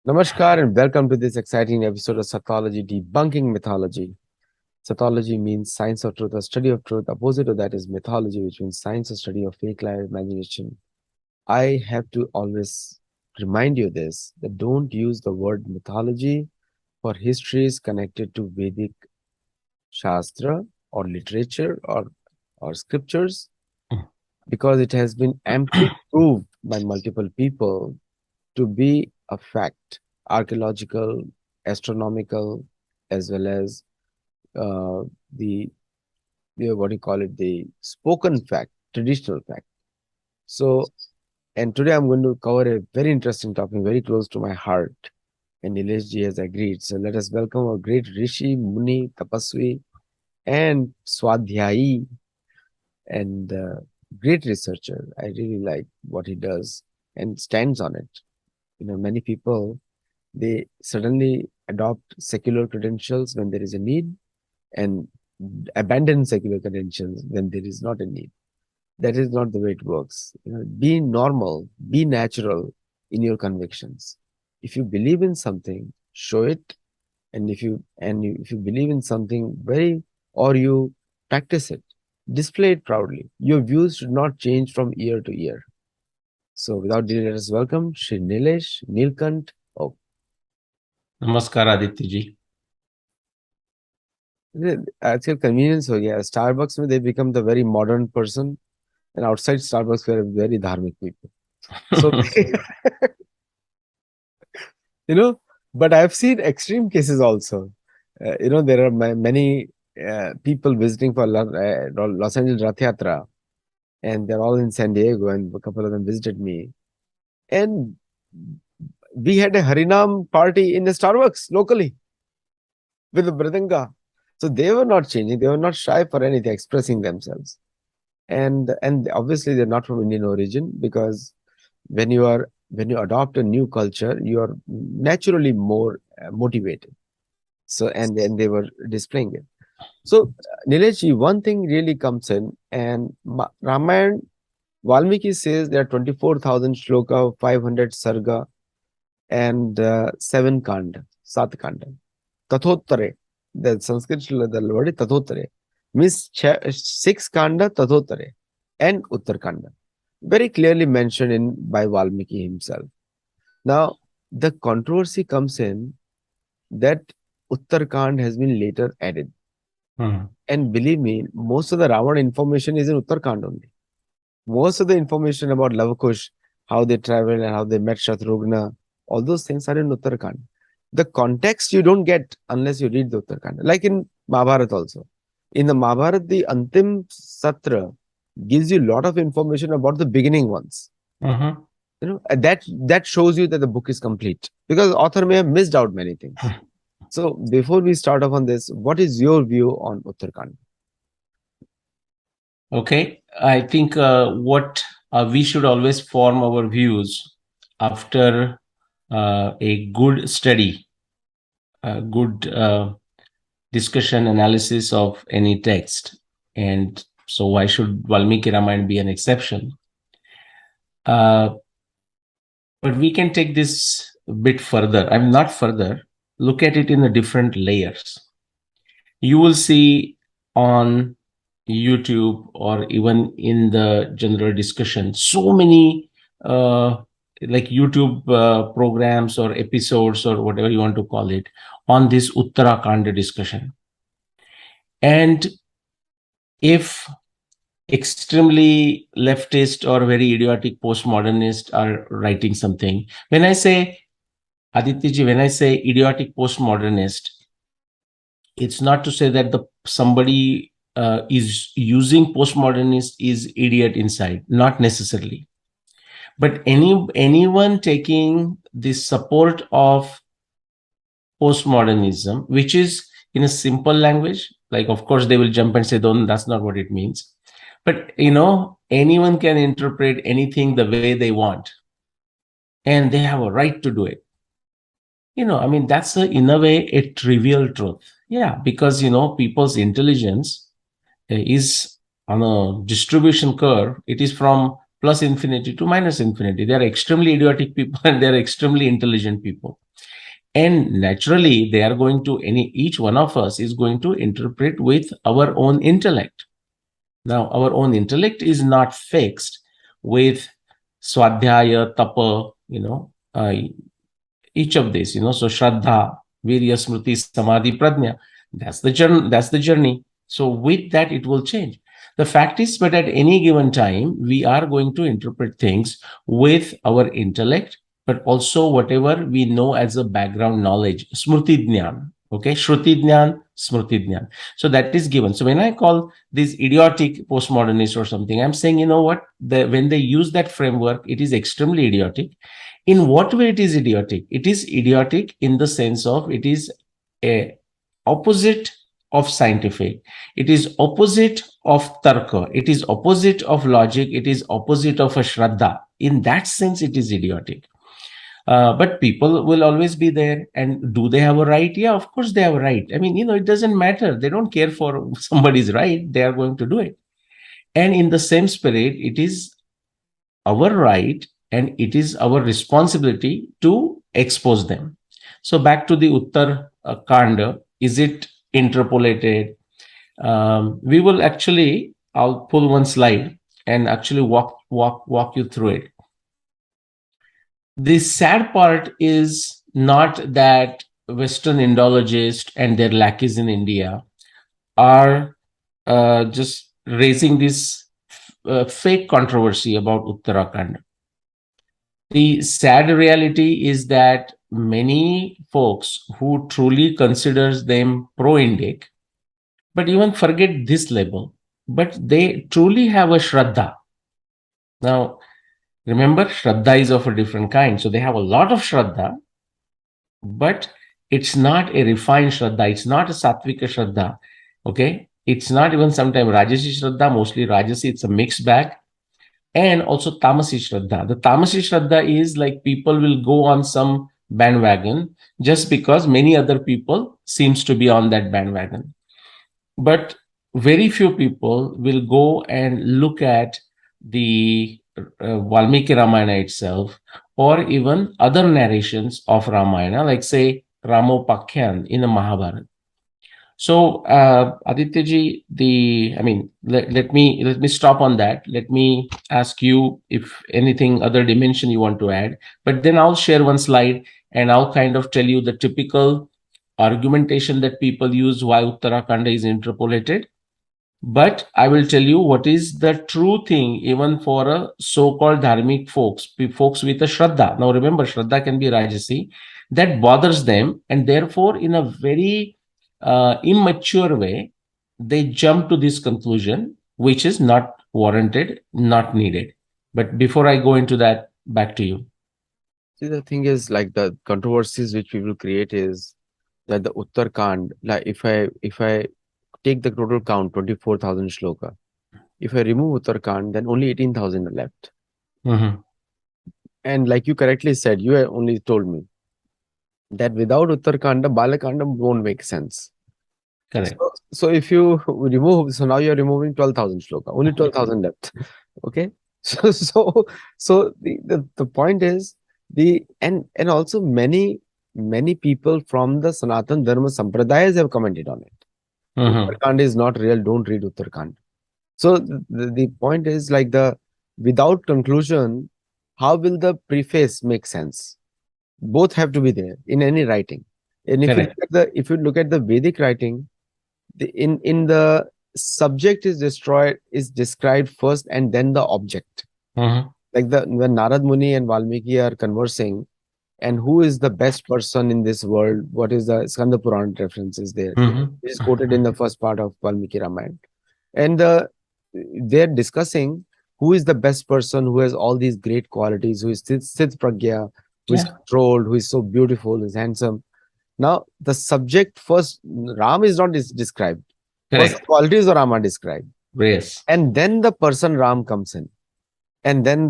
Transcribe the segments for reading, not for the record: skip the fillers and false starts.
Namaskar and welcome to this exciting episode of Sattology, Debunking Mythology. Sattology means science of truth, or study of truth. Opposite of that is mythology, which means science or study of fake life, imagination. I have to always remind you this, that don't use the word mythology for histories connected to Vedic Shastra or literature or scriptures, because it has been amply proved by multiple people to be a fact, archaeological, astronomical, as well as uh, the, what do you call it, the spoken fact, traditional fact. So, and today I'm going to cover a very interesting topic, very close to my heart, and Nilesh ji has agreed. So let us welcome our great Rishi, Muni, Tapasvi, and Swadhyayi, and great researcher. I really like what he does and stands on it. Many people, they suddenly adopt secular credentials when there is a need and abandon secular credentials when there is not a need. That is not the way it works. Be normal, be natural in your convictions. If you believe in something, show it. And if you believe in something or you practice it, display it proudly. Your views should not change from year to year. So without delay, let us welcome Shri Nilesh Nilkant. Oh, नमस्कार आदित्य जी. आजकल convenience हो गया. Starbucks में they become the very modern person, and outside Starbucks we are very dharmic people. So but I've seen extreme cases also. There are many people visiting for Los Angeles Rath Yatra, and they're all in San Diego, and a couple of them visited me. And we had a Harinam party in the Starbucks locally with the Mridanga. So they were not changing. They were not shy for anything, expressing themselves. And obviously they're not from Indian origin, because when you adopt a new culture, you are naturally more motivated. So and they were displaying it. So Nilesh, one thing really comes in, and Ramayan, Valmiki says there are 24,000 shloka, 500 sarga, and 7 kanda, sat kanda. Tathottare, the Sanskrit the word is Tathottare, means 6 kanda Tathottare and Uttar Kanda. Very clearly mentioned by Valmiki himself. Now, the controversy comes in that Uttarkand has been later added. And believe me, most of the Ravana information is in Uttarkand only. Most of the information about Lavakush, how they traveled and how they met Shatrughna, all those things are in Uttarkand. The context you don't get unless you read the Uttarkand. Like in Mahabharata also. In the Mahabharata, the Antim Satra gives you a lot of information about the beginning ones. That shows you that the book is complete, because the author may have missed out many things. So before we start off on this, what is your view on Uttarkand? Okay, I think what we should always form our views after a good study, a good discussion, analysis of any text. And so why should Valmiki Ramayana be an exception? But we can take this a bit further. I'm not further. Look at it in the different layers. You will see on YouTube or even in the general discussion, so many like YouTube programs or episodes or whatever you want to call it on this Uttarakhand discussion. And if extremely leftist or very idiotic postmodernist are writing something, when I say, Aditya, when I say idiotic postmodernist, it's not to say that somebody is using postmodernist is idiot inside, not necessarily. But anyone taking the support of postmodernism, which is in a simple language, like of course they will jump and say, "Don't, that's not what it means." But anyone can interpret anything the way they want, and they have a right to do it. I mean, that's in a way a trivial truth. Yeah, because people's intelligence is on a distribution curve. It is from plus infinity to minus infinity. They are extremely idiotic people and they are extremely intelligent people. And naturally, they are going to, each one of us is going to interpret with our own intellect. Now, our own intellect is not fixed with swadhyaya, tapa, each of these, so Shraddha, Virya, Smriti, Samadhi, Prajna. That's the journey. That's the journey. So with that, it will change. The fact is, but at any given time, we are going to interpret things with our intellect, but also whatever we know as a background knowledge, Smrti Jnana. Okay, Shruti Jnana, Smrti Jnana. So that is given. So when I call this idiotic postmodernist or something, I'm saying, you know what? When they use that framework, it is extremely idiotic. In what way it is idiotic? It is idiotic in the sense of it is a opposite of scientific. It is opposite of tarka. It is opposite of logic. It is opposite of a shraddha. In that sense, it is idiotic. But people will always be there. And do they have a right? Yeah, of course they have a right. I mean, it doesn't matter. They don't care for somebody's right. They are going to do it. And in the same spirit, it is our right and it is our responsibility to expose them. So back to the Uttar Kanda, is it interpolated? We will actually, I'll pull one slide and actually walk you through it. The sad part is not that Western Indologists and their lackeys in India are just raising this fake controversy about Uttarakhand. The sad reality is that many folks who truly considers them pro-Indic, but even forget this label, but they truly have a Shraddha. Now, remember, Shraddha is of a different kind. So they have a lot of Shraddha, but it's not a refined Shraddha. It's not a Sattvika Shraddha. Okay. It's not even sometimes Rajasi Shraddha, mostly Rajasi. It's a mixed bag. And also Tamasi Shraddha. The Tamasi Shraddha is like people will go on some bandwagon just because many other people seems to be on that bandwagon. But very few people will go and look at the Valmiki Ramayana itself or even other narrations of Ramayana, like say Ramopakyan in the Mahabharata. So, Adityaji, let me stop on that. Let me ask you if anything other dimension you want to add. But then I'll share one slide and I'll kind of tell you the typical argumentation that people use why Uttarakanda is interpolated. But I will tell you what is the true thing, even for a so-called dharmic folks with a Shraddha. Now, remember, Shraddha can be Rajasi. That bothers them, and therefore, in a very immature way, they jump to this conclusion, which is not warranted, not needed. But before I go into that, back to you. See, the thing is, like, the controversies which we will create is that the Uttarkand, like, if I take the total count, 24,000 shloka. If I remove Uttarkand, then only 18,000 are left. Mm-hmm. And like you correctly said, you only told me that without Uttarkanda, Balakanda won't make sense. Correct. So if you remove, so now you're removing 12,000 shloka, only 12,000 left. Okay. So the point is and also many people from the Sanatan Dharma Sampradayas have commented on it. Mm-hmm. Uttarkand is not real. Don't read Uttarkand. So the point is like without conclusion, how will the preface make sense? Both have to be there in any writing. And if Correct. you look at the Vedic writing, in the subject is described first and then the object. Mm-hmm. Like when Narad Muni and Valmiki are conversing, and who is the best person in this world? What is the Skanda Puran reference is there? Mm-hmm. It is quoted in the first part of Valmiki Ramayan. And they're discussing who is the best person, who has all these great qualities, who is Siddh Pragya, who is controlled, who is so beautiful, is handsome. Now, the subject first, Ram is not described. Correct. First, qualities of Ram are described. Yes. And then the person Ram comes in. And then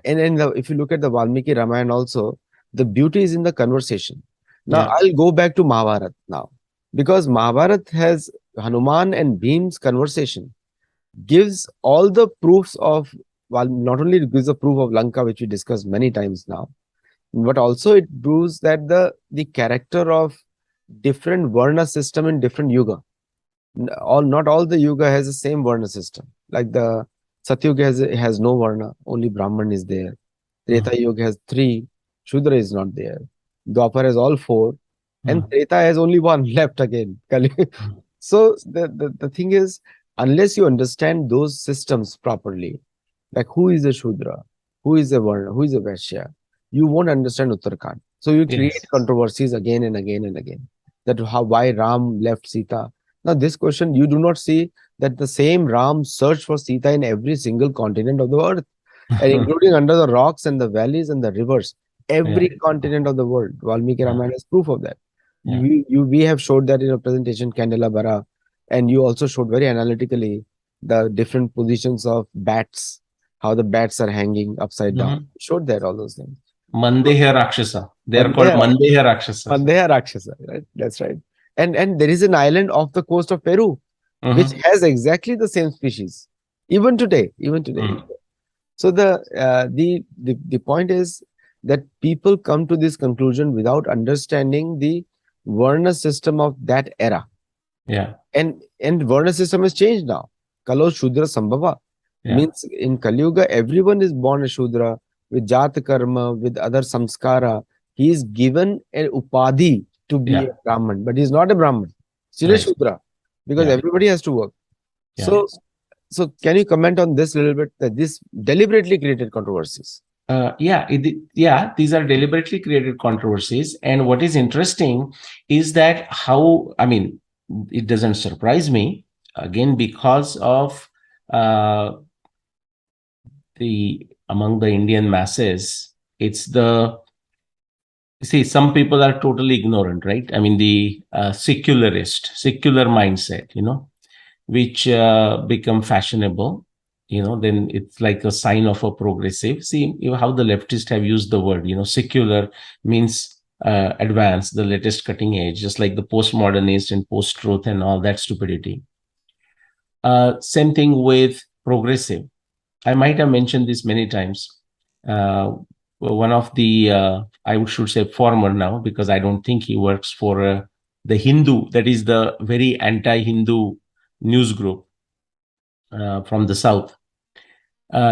if you look at the Valmiki Ramayana also, the beauty is in the conversation. Now, I'll go back to Mahabharata now. Because Mahabharata has Hanuman and Bhim's conversation. Gives all the proofs of, well, not only gives the proof of Lanka, which we discussed many times now, but also it proves that the character of different varna system in different yuga. Not all the yuga has the same varna system. Like the Satyuga has no varna, only Brahman is there. Mm, Treta Yuga has three, Shudra is not there. Dwapar has all four, and mm, Treta has only one left again. mm. So the thing is, unless you understand those systems properly, like who is a Shudra, who is a Varna, who is a Vaishya, you won't understand Uttarakhand. So you create Yes. controversies again and again and again. That how why Ram left Sita. Now this question you do not see that the same Ram searched for Sita in every single continent of the earth, and including under the rocks and the valleys and the rivers, Yeah. every continent of the world. Valmiki Yeah. Ramayan is proof of that. Yeah. We have showed that in a presentation, Candela Bara, and you also showed very analytically the different positions of bats, how the bats are hanging upside down. Mhm. Showed that all those things. Mandeha Rakshasa. They are called Mandeha, Mandeha Rakshasas. Mandeha Rakshasa, right? That's right. And there is an island off the coast of Peru which Mhm. has exactly the same species, even today. Even today. Mm. So the point is that people come to this conclusion without understanding the Varna system of that era. Yeah. And Varna system has changed now. Kalo Shudra Sambhava Yeah. means in Kali Yuga, everyone is born a Shudra with Jata Karma, with other samskara. He is given an upadhi to be a Yeah. Brahman, but he is not a Brahman. Still a Right. Shudra because Yeah. everybody has to work. Yeah. So can you comment on this a little bit? That this deliberately created controversies. Yeah, these are deliberately created controversies. And what is interesting is that how, I mean, it doesn't surprise me, again, because of uh, the among the Indian masses, it's the, see, some people are totally ignorant, right? I mean, the secular mindset, which become fashionable, then it's like a sign of a progressive. See how the leftists have used the word, secular means advanced, the latest cutting edge, just like the postmodernist and post-truth and all that stupidity. Same thing with progressive. I might have mentioned this many times. Uh, One of the, I should say former now, because I don't think he works for the Hindu, that is the very anti-Hindu news group from the South.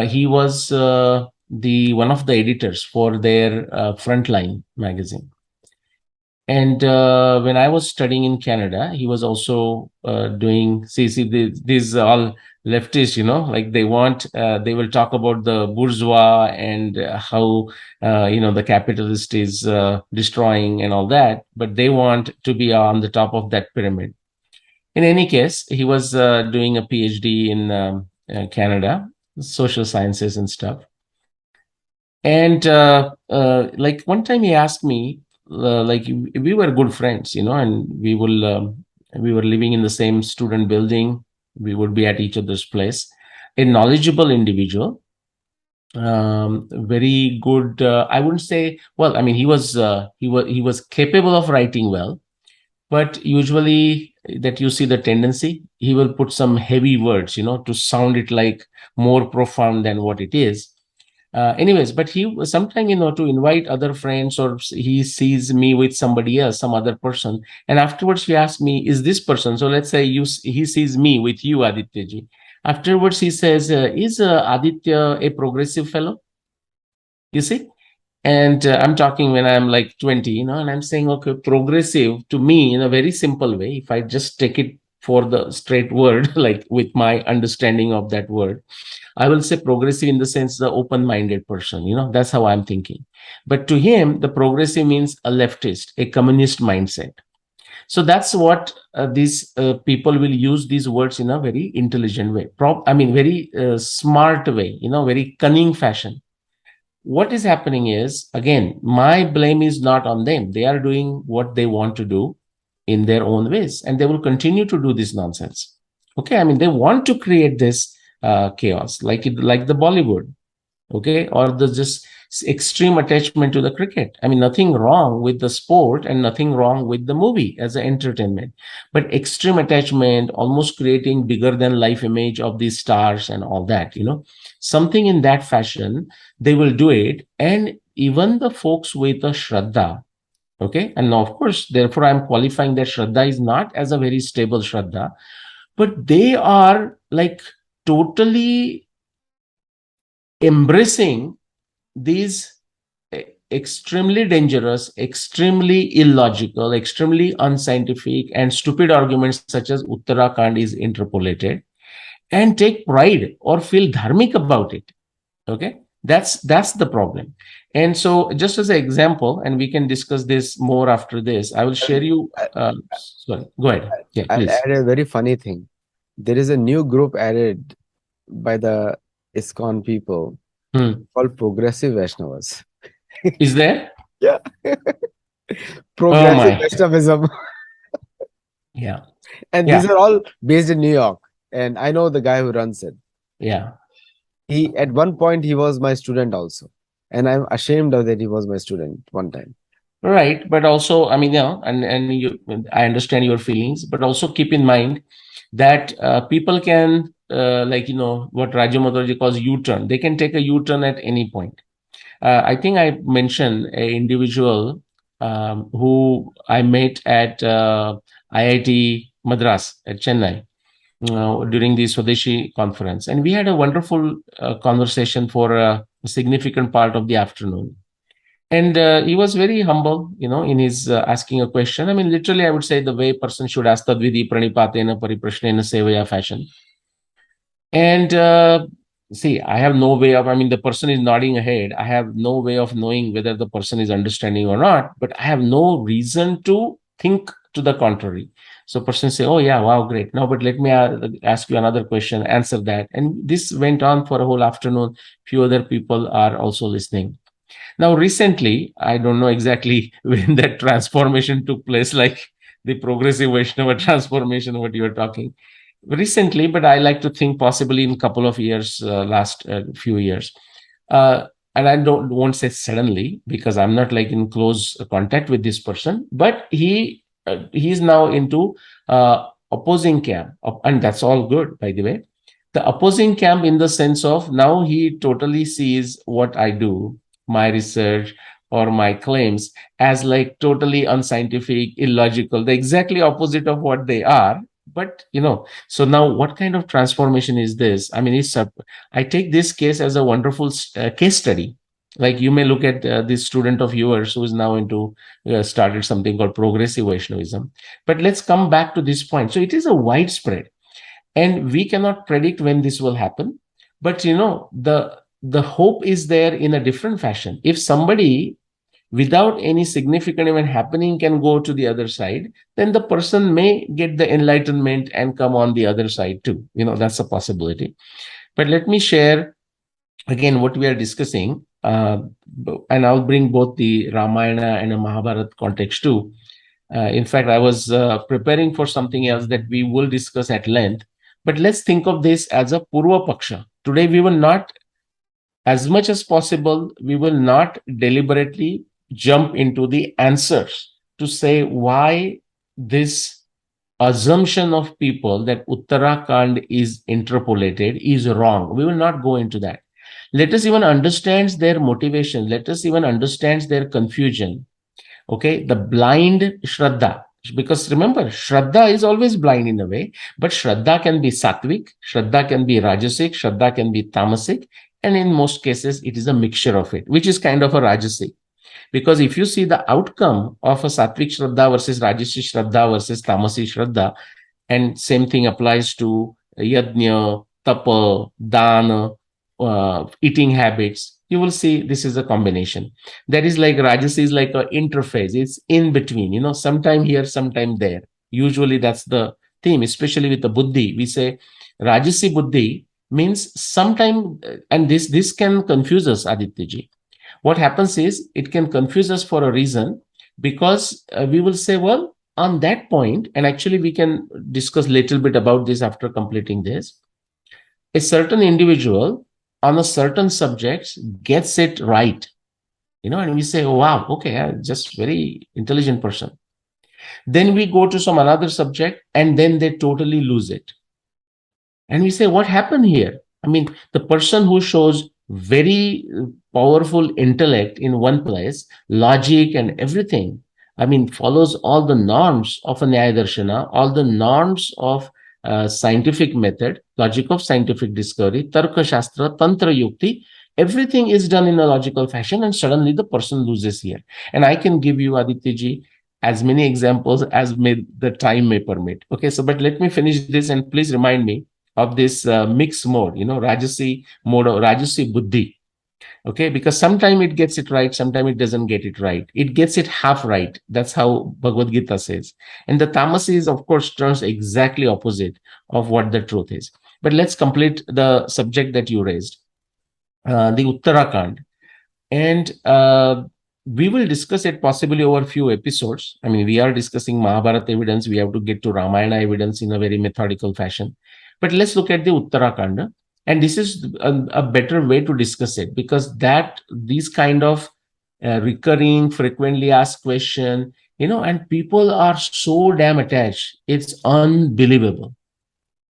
He was the one of the editors for their Frontline magazine. And when I was studying in Canada, he was also doing, these all leftists, like they will talk about the bourgeois and how, the capitalist is destroying and all that, but they want to be on the top of that pyramid. In any case, he was doing a PhD in Canada, social sciences and stuff. And like one time he asked me, like we were good friends, and we were living in the same student building. We would be at each other's place. A knowledgeable individual, very good. I wouldn't say. Well, I mean, he was capable of writing well, but usually that you see the tendency, he will put some heavy words, to sound it like more profound than what it is. Anyways, but he sometime, to invite other friends, or he sees me with somebody else, some other person, and afterwards he asks me, is this person, so let's say he sees me with you, Aditya ji. Afterwards he says, is Aditya a progressive fellow, you see? And I'm talking when I'm like 20, and I'm saying, okay, progressive to me in a very simple way, if I just take it for the straight word, like with my understanding of that word, I will say progressive in the sense the open-minded person. That's how I'm thinking. But to him, the progressive means a leftist, a communist mindset. So that's what these people will use these words in a very intelligent way. I mean, very smart way, very cunning fashion. What is happening is, again, my blame is not on them. They are doing what they want to do in their own ways, and they will continue to do this nonsense. Okay, I mean, they want to create this chaos, like the Bollywood, okay, or the just extreme attachment to the cricket. I mean, nothing wrong with the sport and nothing wrong with the movie as an entertainment, but extreme attachment, almost creating bigger than life image of these stars and all that, something in that fashion, they will do it. And even the folks with a Shraddha, okay, and of course, therefore, I'm qualifying that Shraddha is not as a very stable Shraddha, but they are like totally embracing these extremely dangerous, extremely illogical, extremely unscientific, and stupid arguments such as Uttarakhand is interpolated, and take pride or feel dharmic about it. Okay, that's the problem. And so, just as an example, and we can discuss this more after this, I will share you. I- Sorry, go ahead. Yeah, I'll please. add a very funny thing. There is a new group added by the ISKCON people Hmm. called Progressive Vaishnavas. Is there? Yeah. Oh Progressive my. Vaishnavism. Yeah. And these Yeah. are all based in New York. And I know the guy who runs it. Yeah. He, at one point, he was my student also. And I'm ashamed of that he was my student one time. Right, but also, I mean, and you, I understand your feelings, but also keep in mind that people can, like what Rajya calls U-turn. They can take a U-turn at any point. I think I mentioned a individual who I met at IIT Madras at Chennai during the Swadeshi conference, and we had a wonderful conversation for a significant part of the afternoon. And he was very humble, in his asking a question. I mean, literally, I would say the way person should ask tadvidi pranipatena pariprashnena sevaya fashion. And see, I have no way of, I mean, the person is nodding ahead. I have no way of knowing whether the person is understanding or not, but I have no reason to think to the contrary. So person say, oh yeah, wow, great. No, but let me ask you another question, answer that. And this went on for a whole afternoon. Few other people are also listening. Now, recently, I don't know exactly when that transformation took place, like the progressive Vaishnava transformation, what you were talking recently, but I like to think possibly in a couple of years, last few years. Uh, and I don't won't say suddenly because I'm not like in close contact with this person, but he's now into opposing camp, and that's all good, by the way. The opposing camp in the sense of now he totally sees what I do, my research or my claims, as like totally unscientific, illogical, the exactly opposite of what they are. But so now what kind of transformation is this? I mean, I take this case as a wonderful case study. Like you may look at this student of yours who is now into started something called progressive Vaishnavism. But let's come back to this point. So it is a widespread, and we cannot predict when this will happen. But the hope is there in a different fashion. If somebody without any significant event happening can go to the other side, then the person may get the enlightenment and come on the other side too. That's a possibility. But let me share again what we are discussing, and I'll bring both the Ramayana and a Mahabharata context too. In fact, I was preparing for something else that we will discuss at length. But let's think of this as a Purva Paksha. Today, we will not, as much as possible, we will not deliberately jump into the answers to say why this assumption of people that Uttarakhand is interpolated is wrong. We will not go into that. Let us even understand their motivation. Let us even understand their confusion. Okay, the blind Shraddha. Because remember, Shraddha is always blind in a way, but Shraddha can be sattvic, Shraddha can be rajasic, Shraddha can be tamasic, and in most cases, it is a mixture of it, which is kind of a rajasic. Because if you see the outcome of a sattvic Shraddha versus rajasic Shraddha versus tamasic Shraddha, and same thing applies to yajna, tapa, dana, eating habits. You will see this is a combination. That is like Rajasi is like an interface. It's in between, sometime here, sometime there. Usually that's the theme, especially with the buddhi. We say Rajasi buddhi means sometime, and this can confuse us, Aditya. What happens is it can confuse us for a reason, because we will say, well, on that point, and actually we can discuss a little bit about this after completing this, a certain individual on a certain subject gets it right, and we say, oh, wow, okay, just very intelligent person. Then we go to some another subject and then they totally lose it. And we say, what happened here? I mean, the person who shows very powerful intellect in one place, logic and everything. I mean, follows all the norms of a Nyaya Darshana, all the norms of scientific method, logic of scientific discovery, Tarka Shastra, Tantra Yukti. Everything is done in a logical fashion, and suddenly the person loses here. And I can give you, Aditya as many examples as the time may permit. Okay, so but let me finish this, and please remind me of this mixed mode, Rajasi mode or Rajasi Buddhi. Okay, because sometimes it gets it right, sometimes it doesn't get it right. It gets it half right. That's how Bhagavad Gita says. And the Tamasi is, of course, turns exactly opposite of what the truth is. But let's complete the subject that you raised, the Uttarakhand. And we will discuss it possibly over a few episodes. I mean, we are discussing Mahabharata evidence. We have to get to Ramayana evidence in a very methodical fashion. But let's look at the Uttarakanda. And this is a better way to discuss it, because these kind of recurring, frequently asked question, and people are so damn attached. It's unbelievable.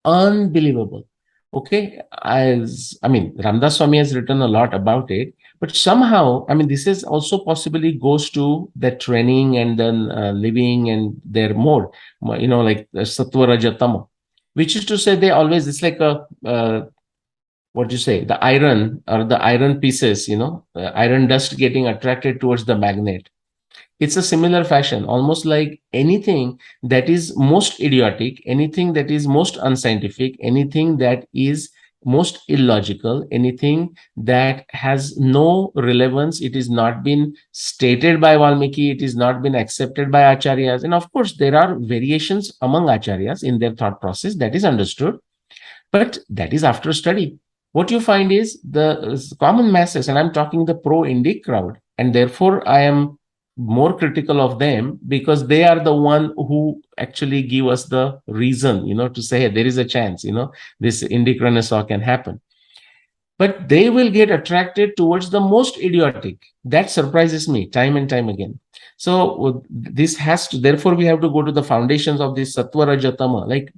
Unbelievable. Okay. I mean, Ramdas Swami has written a lot about it, but somehow, I mean, this is also possibly goes to the training and then living and their mode, like Sattva Raja Tama, which is to say they always, it's like what do you say, the iron or the iron pieces, iron dust getting attracted towards the magnet. It's a similar fashion, almost like anything that is most idiotic, anything that is most unscientific, anything that is most illogical, anything that has no relevance. It is not been stated by Valmiki, it is not been accepted by acharyas. And of course, there are variations among acharyas in their thought process, that is understood, but that is after study. What you find is the common masses, and I'm talking the pro-Indic crowd, and therefore I am more critical of them because they are the one who actually give us the reason, to say, hey, there is a chance, this Indic Renaissance can happen. But they will get attracted towards the most idiotic. That surprises me time and time again. So this has to, therefore we have to go to the foundations of this Sattva Raja Tama. Like,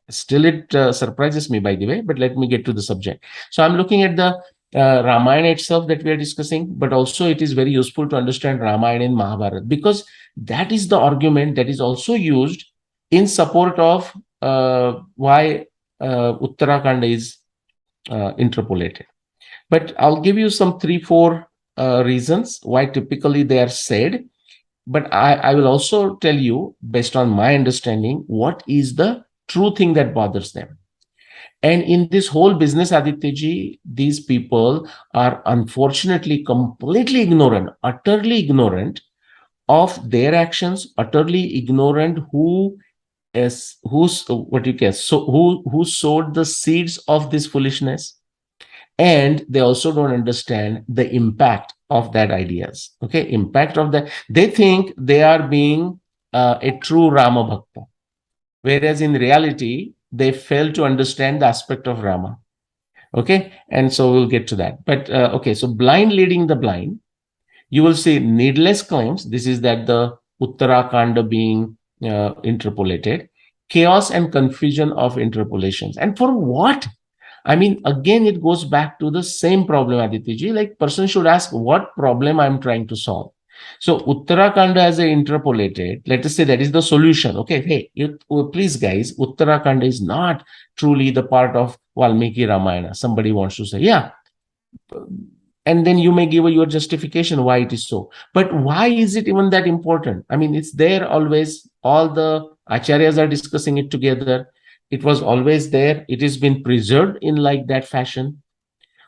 still it surprises me, by the way, but let me get to the subject. So I'm looking at the Ramayana itself that we are discussing, but also it is very useful to understand Ramayana and Mahabharata, because that is the argument that is also used in support of why Uttarakhand is interpolated. But I'll give you some 3-4 reasons why typically they are said. But I will also tell you, based on my understanding, what is the true thing that bothers them. And in this whole business, Aditya, these people are unfortunately completely ignorant, utterly ignorant of their actions, utterly ignorant who sowed the seeds of this foolishness, and they also don't understand the impact of that ideas. Okay, impact of that. They think they are being a true Rama Bhakta, whereas in reality they fail to understand the aspect of Rama. Okay, and so we'll get to that. But okay, so blind leading the blind. You will see needless claims. This is that the Uttarakanda being interpolated, chaos and confusion of interpolations. And for what? I mean, again, it goes back to the same problem, Aditya. Like, person should ask what problem I'm trying to solve. So Uttarakanda as a interpolated, let us say that is the solution. Okay, hey, please guys, Uttarakanda is not truly the part of Valmiki Ramayana. Somebody wants to say, yeah. And then you may give your justification why it is so. But why is it even that important? I mean, it's there always. All the acharyas are discussing it together. It was always there. It has been preserved in like that fashion.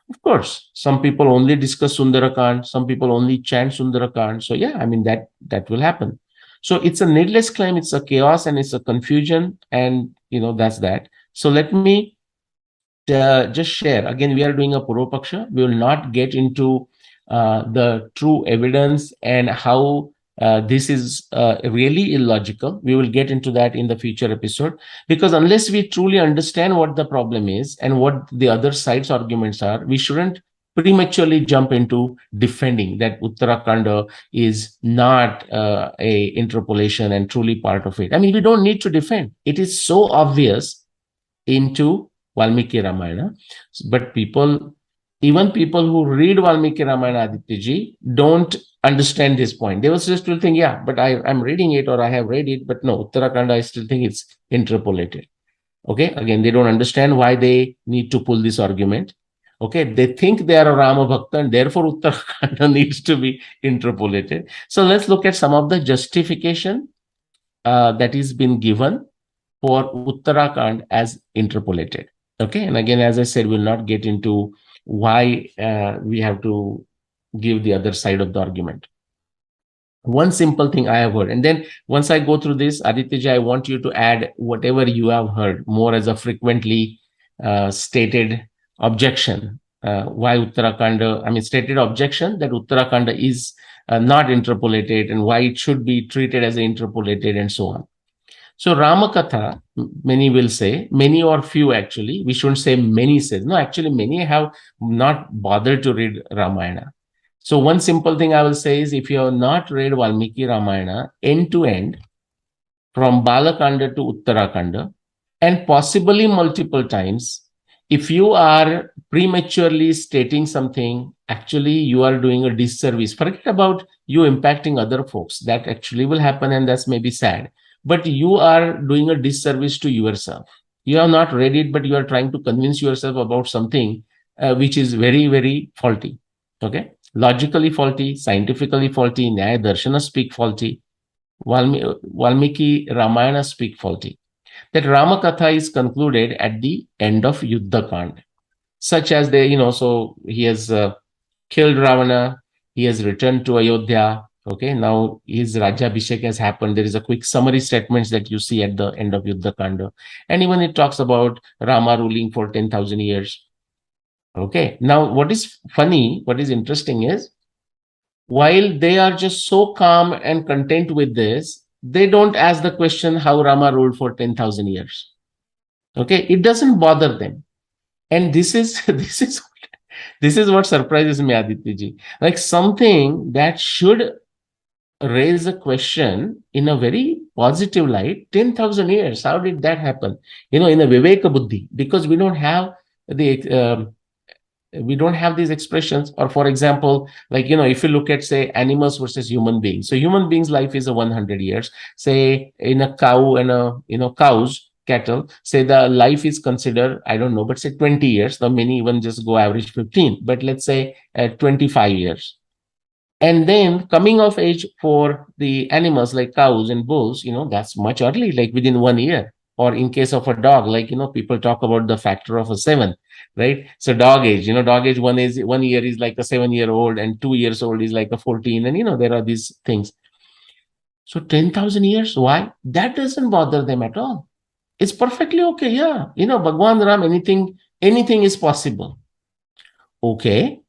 Of course, some people only discuss Sundarakand, some people only chant Sundarakand. So yeah, I mean, that will happen. So it's a needless claim, it's a chaos and it's a confusion, and that's that. So let me just share. Again, we are doing a Puropaksha. We will not get into the true evidence and how this is really illogical. We will get into that in the future episode, because unless we truly understand what the problem is and what the other side's arguments are, we shouldn't prematurely jump into defending that Uttarakhand is not a interpolation and truly part of it. I mean, we don't need to defend. It is so obvious into Valmiki Ramayana, but people even people who read Valmiki Ramayana Adityaji don't understand this point. They will still think, yeah, but I'm reading it or I have read it, but no, Uttarakanda, I still think it's interpolated. Okay, again, they don't understand why they need to pull this argument. Okay, they think they are a Rama Bhakta and therefore Uttarakanda needs to be interpolated. So let's look at some of the justification that is been given for Uttarakhand as interpolated. Okay, and again, as I said, we'll not get into why we have to give the other side of the argument. One simple thing I have heard, and then once I go through this, Adityaji, I want you to add whatever you have heard more as a frequently stated objection. Why Uttarakhand? I mean, stated objection that Uttarakhand is not interpolated and why it should be treated as interpolated and so on. So Ramakatha, many will say, many or few actually, we shouldn't say many says. No, actually many have not bothered to read Ramayana. So one simple thing I will say is if you have not read Valmiki Ramayana end to end, from Balakanda to Uttarakanda, and possibly multiple times, if you are prematurely stating something, actually you are doing a disservice. Forget about you impacting other folks. That actually will happen and that's maybe sad. But you are doing a disservice to yourself. You have not read it, but you are trying to convince yourself about something which is very, very faulty. Okay? Logically faulty, scientifically faulty, Nyaya Darshana speak faulty, Valmiki Ramayana speak faulty. That Ramakatha is concluded at the end of Uttarkand, such as so he has killed Ravana, he has returned to Ayodhya. Okay, now his Rajabhishek has happened. There is a quick summary statements that you see at the end of Uttarkanda, and even it talks about Rama ruling for 10,000 years. Okay, now what is funny, what is interesting is while they are just so calm and content with this, they don't ask the question how Rama ruled for 10,000 years. Okay, it doesn't bother them. And this is this is what surprises me, Aditya. Like something that should raise a question in a very positive light. 10,000 years, how did that happen? In a Viveka Buddhi, because the we don't have these expressions. Or for example, like if you look at say animals versus human beings, so human beings life is a 100 years, say in a cow and a cows, cattle, say the life is considered, I don't know, but say 20 years. Now many even just go average 15, but let's say 25 years. And then coming of age for the animals like cows and bulls, that's much early, like within 1 year. Or in case of a dog, like people talk about the factor of a 7, right? So dog age, dog age 1 year is like a 7-year-old, and 2 years old is like a 14, and there are these things. So 10,000 years, why? That doesn't bother them at all. It's perfectly okay. Yeah, Bhagwan Ram, anything is possible. Okay,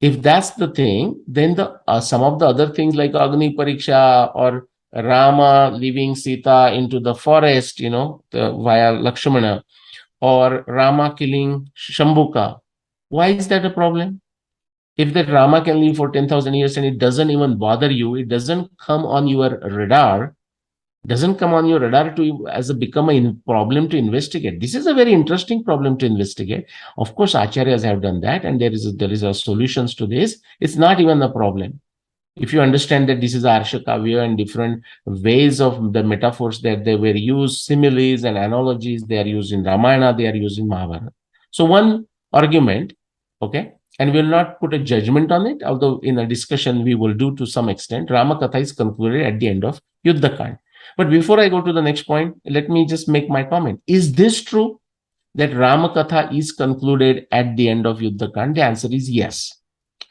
if that's the thing, then the some of the other things like Agni Pariksha or Rama leaving Sita into the forest, via Lakshmana, or Rama killing Shambhuka. Why is that a problem? If that Rama can live for 10,000 years and it doesn't even bother you, it doesn't come on your radar, to as a become a problem to investigate. This is a very interesting problem to investigate. Of course, acharyas have done that, and there is a solutions to this. It's not even a problem. If you understand that this is Arsha Kavya and different ways of the metaphors that they were used, similes and analogies, they are used in Ramayana, they are used in Mahabharata. So one argument, okay, and we'll not put a judgment on it, although in a discussion we will do to some extent. Ramakatha is concluded at the end of Yuddhakand. But before I go to the next point, let me just make my comment. Is this true that Ramakatha is concluded at the end of Yuddhakand? The answer is yes.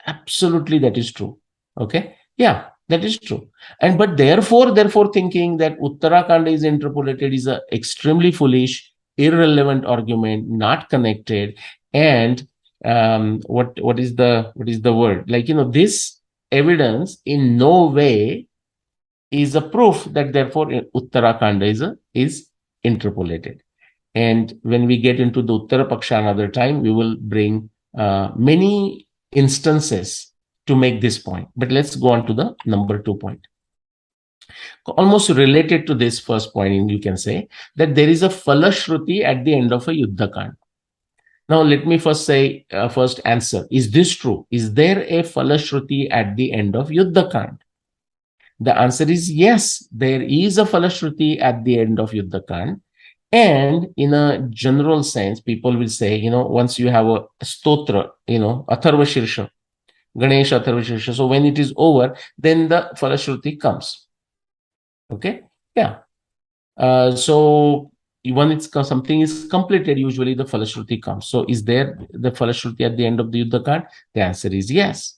Absolutely, that is true. Okay. Yeah, that is true. And but therefore thinking that Uttarakanda is interpolated is an extremely foolish, irrelevant argument, not connected. And what is the word? Like, this evidence in no way is a proof that therefore Uttarakanda is interpolated. And when we get into the Uttara Paksha another time, we will bring many instances to make this point. But let's go on to the number 2 point. Almost related to this first point, you can say that there is a Falashruti at the end of a Yuddhakand. Now, let me first answer. Is this true? Is there a Falashruti at the end of Yuddhakand? The answer is yes, there is a Falashruti at the end of Yuddhakand. And in a general sense, people will say, once you have a stotra, Atharva Shirsha, Ganesh Atharva Shirsha, so when it is over, then the Falashruti comes. Okay? Yeah. So when something is completed, usually the Falashruti comes. So is there the Falashruti at the end of the Yuddhakand? The answer is yes.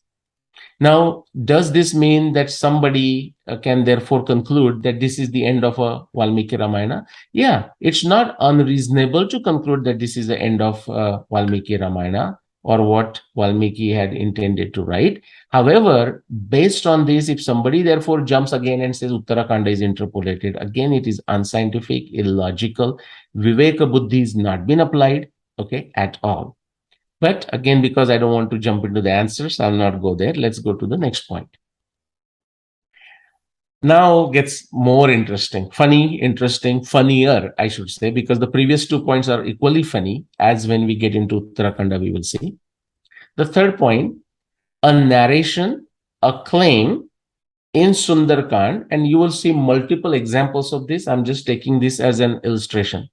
Now, does this mean that somebody can therefore conclude that this is the end of a Valmiki Ramayana? Yeah, it's not unreasonable to conclude that this is the end of Valmiki Ramayana or what Valmiki had intended to write. However, based on this, if somebody therefore jumps again and says Uttara Kanda is interpolated, again, it is unscientific, illogical. Viveka Buddhi has not been applied, okay, at all. But again, because I don't want to jump into the answers, I'll not go there. Let's go to the next point. Now gets more interesting, funnier, I should say, because the previous 2 points are equally funny as when we get into Uttarakhanda, we will see. The third point, a narration, a claim in Sundarkand, and you will see multiple examples of this. I'm just taking this as an illustration.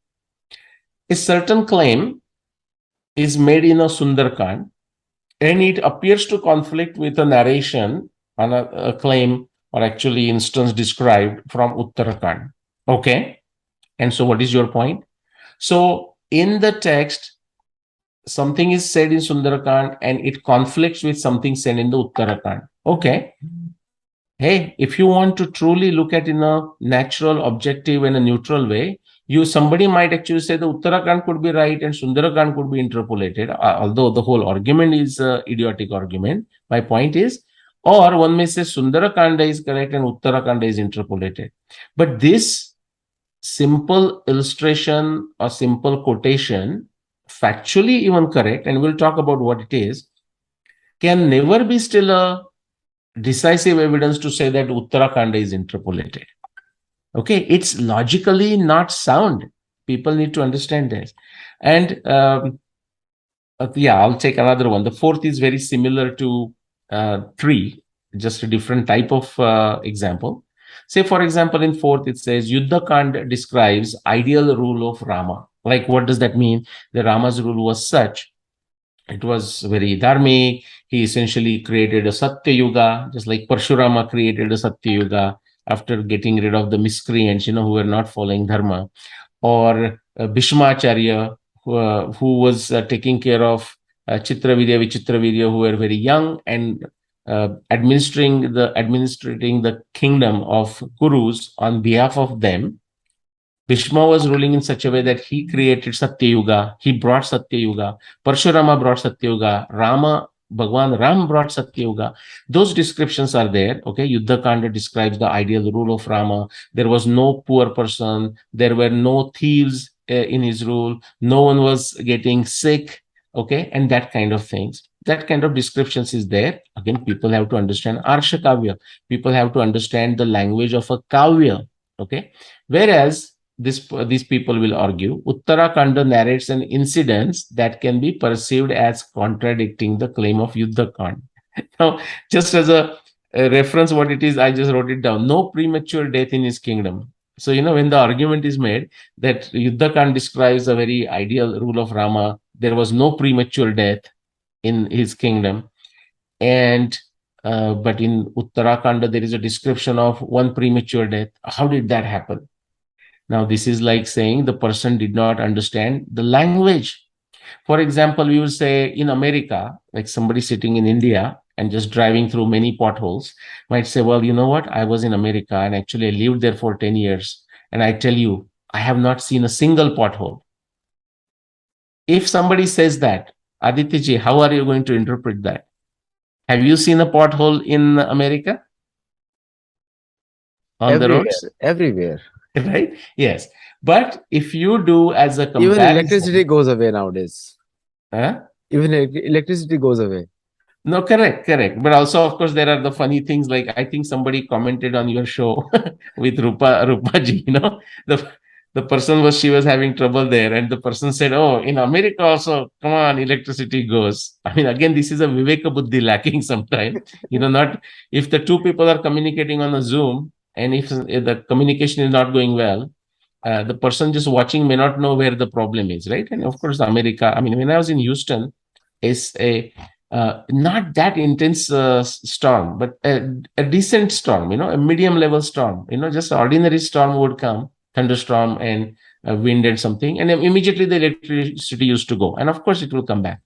A certain claim is made in a Sundarkand, and it appears to conflict with a narration on a claim or actually instance described from Uttarkand. Okay. And so what is your point? So in the text, something is said in Sundarakand and it conflicts with something said in the Uttarakhand. Okay. Hey, if you want to truly look at in a natural, objective, and a neutral way, somebody might actually say the Uttarakhand could be right and Sundarakand could be interpolated, although the whole argument is an idiotic argument. My point is, or one may say Sundarakanda is correct and Uttarakanda is interpolated. But this simple illustration or simple quotation, factually even correct, and we'll talk about what it is, can never be still a decisive evidence to say that Uttarakhand is interpolated. Okay, it's logically not sound. People need to understand this. And I'll take another one. The fourth is very similar to 3, just a different type of example. Say, for example, in 4th, it says Yuddhakand describes ideal rule of Rama. Like, what does that mean? The Rama's rule was such. It was very dharmic. He essentially created a Satya Yuga, just like Parshurama created a Satya Yuga after getting rid of the miscreants, who were not following dharma. Or Bhishmacharya, who was taking care of Chitravidya, Vichitravidya, who were very young and administrating the kingdom of Kurus on behalf of them. Bhishma was ruling in such a way that he created Satya Yuga. He brought Satya Yuga. Parshurama brought Satya Yuga. Bhagwan Ram brought Satya Yuga. Those descriptions are there. Okay, Yuddhakanda describes the ideal rule of Rama. There was no poor person. There were no thieves in his rule. No one was getting sick. Okay, and that kind of things. That kind of descriptions is there. Again, people have to understand Arsha Kavya. People have to understand the language of a Kavya. Okay, whereas these people will argue, Uttarakanda narrates an incident that can be perceived as contradicting the claim of Yuddhakand. Now, just as a reference, what it is, I just wrote it down. No premature death in his kingdom. So, when the argument is made that Yuddhakand describes a very ideal rule of Rama, there was no premature death in his kingdom. And but in Uttarakanda, there is a description of one premature death. How did that happen? Now, this is like saying the person did not understand the language. For example, we will say in America, like somebody sitting in India and just driving through many potholes might say, well, you know what? I was in America and actually I lived there for 10 years. And I tell you, I have not seen a single pothole. If somebody says that, Aditya, how are you going to interpret that? Have you seen a pothole in America? On the roads? Everywhere. Right? Yes. But if you do as a comparison, even electricity goes away nowadays. Huh? Even electricity goes away. No, correct. But also, of course, there are the funny things. Like I think somebody commented on your show with Rupa ji. She was having trouble there, and the person said, "Oh, in America also, come on, electricity goes." I mean, again, this is a viveka buddhi lacking sometimes. Not if the two people are communicating on a Zoom, and if the communication is not going well, the person just watching may not know where the problem is, right? And of course, America. I mean, when I was in Houston, is a not that intense storm, but a decent storm, a medium level storm, just ordinary storm would come, thunderstorm and wind and something, and then immediately the electricity used to go. And of course, it will come back.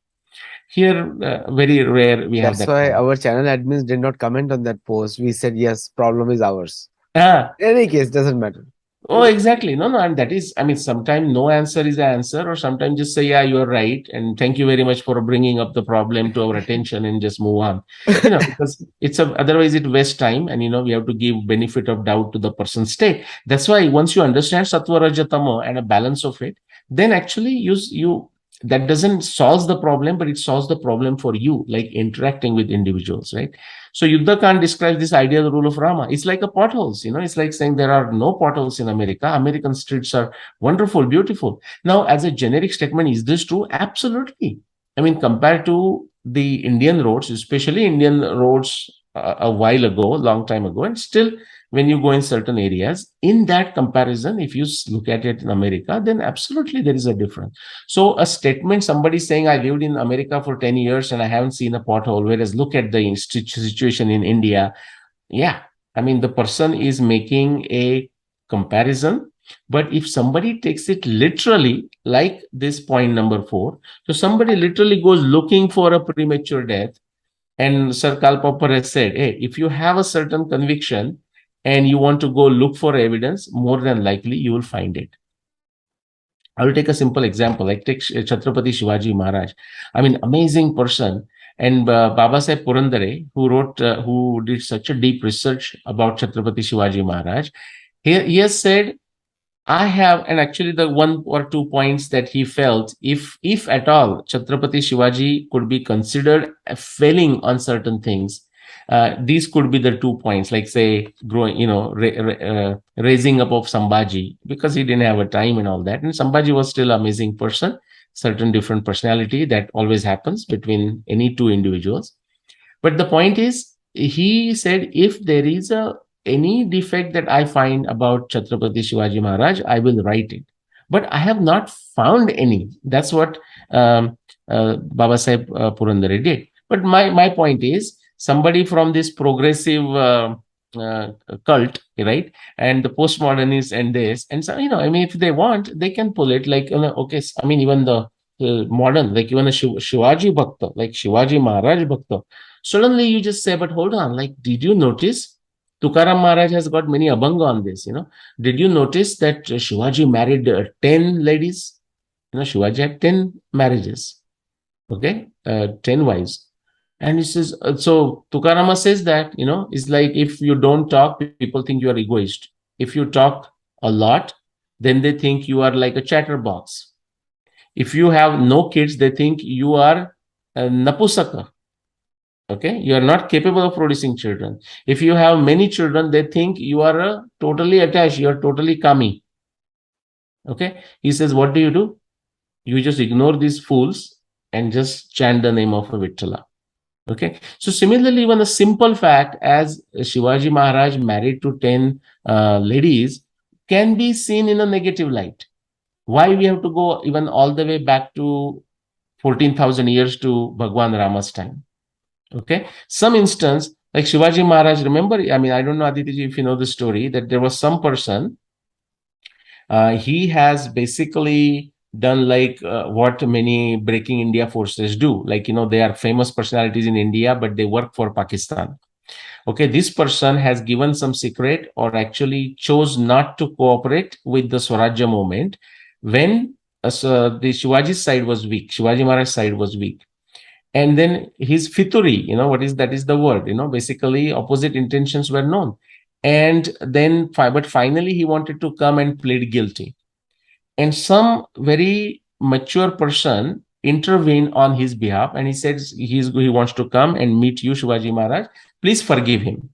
Here, very rare we have That's that why problem. our channel admins did not comment on that post. We said, yes, problem is ours. Ah, In any case, doesn't matter. Oh, exactly. No, no. And that is, I mean, sometimes no answer is the answer, or sometimes just say, yeah, you're right. And thank you very much for bringing up the problem to our attention and just move on. Because otherwise it wastes time, and, we have to give benefit of doubt to the person's state. That's why once you understand Sattva, Raja, Tamo and a balance of it, then actually that doesn't solve the problem, but it solves the problem for you, like interacting with individuals, right? So Yuddha Khan describes this idea of the rule of Rama. It's like a potholes, it's like saying there are no potholes in America. American streets are wonderful, beautiful. Now, as a generic statement, is this true? Absolutely. I mean, compared to the Indian roads, especially Indian roads a while ago, long time ago, and still when you go in certain areas, in that comparison, if you look at it in America, then absolutely there is a difference. So a statement, somebody saying, I lived in America for 10 years and I haven't seen a pothole, whereas look at the situation in India. Yeah, I mean, the person is making a comparison. But if somebody takes it literally, like this point number 4, so somebody literally goes looking for a premature death. And Sir Karl Popper has said, hey, if you have a certain conviction and you want to go look for evidence, more than likely you will find it. I will take a simple example, like take Chhatrapati Shivaji Maharaj. I mean, amazing person. And Baba Saheb Purandare, who did such a deep research about Chhatrapati Shivaji Maharaj, he has said, I have, and actually the 1 or 2 points that he felt, if at all, Chhatrapati Shivaji could be considered failing on certain things, these could be the 2 points, like say growing, raising up of Sambhaji, because he didn't have a time and all that. And Sambhaji was still an amazing person, certain different personality that always happens between any two individuals. But the point is, he said, if there is any defect that I find about Chhatrapati Shivaji Maharaj, I will write it. But I have not found any. That's what Baba Sahib Purandare did. But my point is, somebody from this progressive uh, cult, right? And the postmodernists and this, and so, I mean, if they want, they can pull it. Like, okay, I mean, even the modern, like even a Shivaji Bhakta, like Shivaji Maharaj Bhakta, suddenly you just say, but hold on, like, did you notice Tukaram Maharaj has got many abhanga on this, Did you notice that Shivaji married 10 ladies? Shivaji had 10 marriages, okay, 10 wives. And he says, so Tukarama says that, it's like if you don't talk, people think you are egoist. If you talk a lot, then they think you are like a chatterbox. If you have no kids, they think you are a napusaka. Okay, you are not capable of producing children. If you have many children, they think you are totally attached, you are totally kami. Okay, he says, what do? You just ignore these fools and just chant the name of a Vittala. Okay, so similarly, even a simple fact as Shivaji Maharaj married to 10 ladies can be seen in a negative light. Why we have to go even all the way back to 14,000 years to Bhagwan Rama's time? Okay. Some instance, like Shivaji Maharaj, remember, I mean, I don't know, Aditi, if you know the story, that there was some person, he has basically done like what many breaking India forces do. Like, they are famous personalities in India, but they work for Pakistan. Okay. This person has given some secret or actually chose not to cooperate with the Swarajya movement when the Shivaji side was weak. Shivaji Maharaj side was weak. And then his fituri, that is the word, basically opposite intentions were known. And then, but finally he wanted to come and plead guilty. And some very mature person intervened on his behalf, and he said he wants to come and meet you, Shivaji Maharaj. Please forgive him.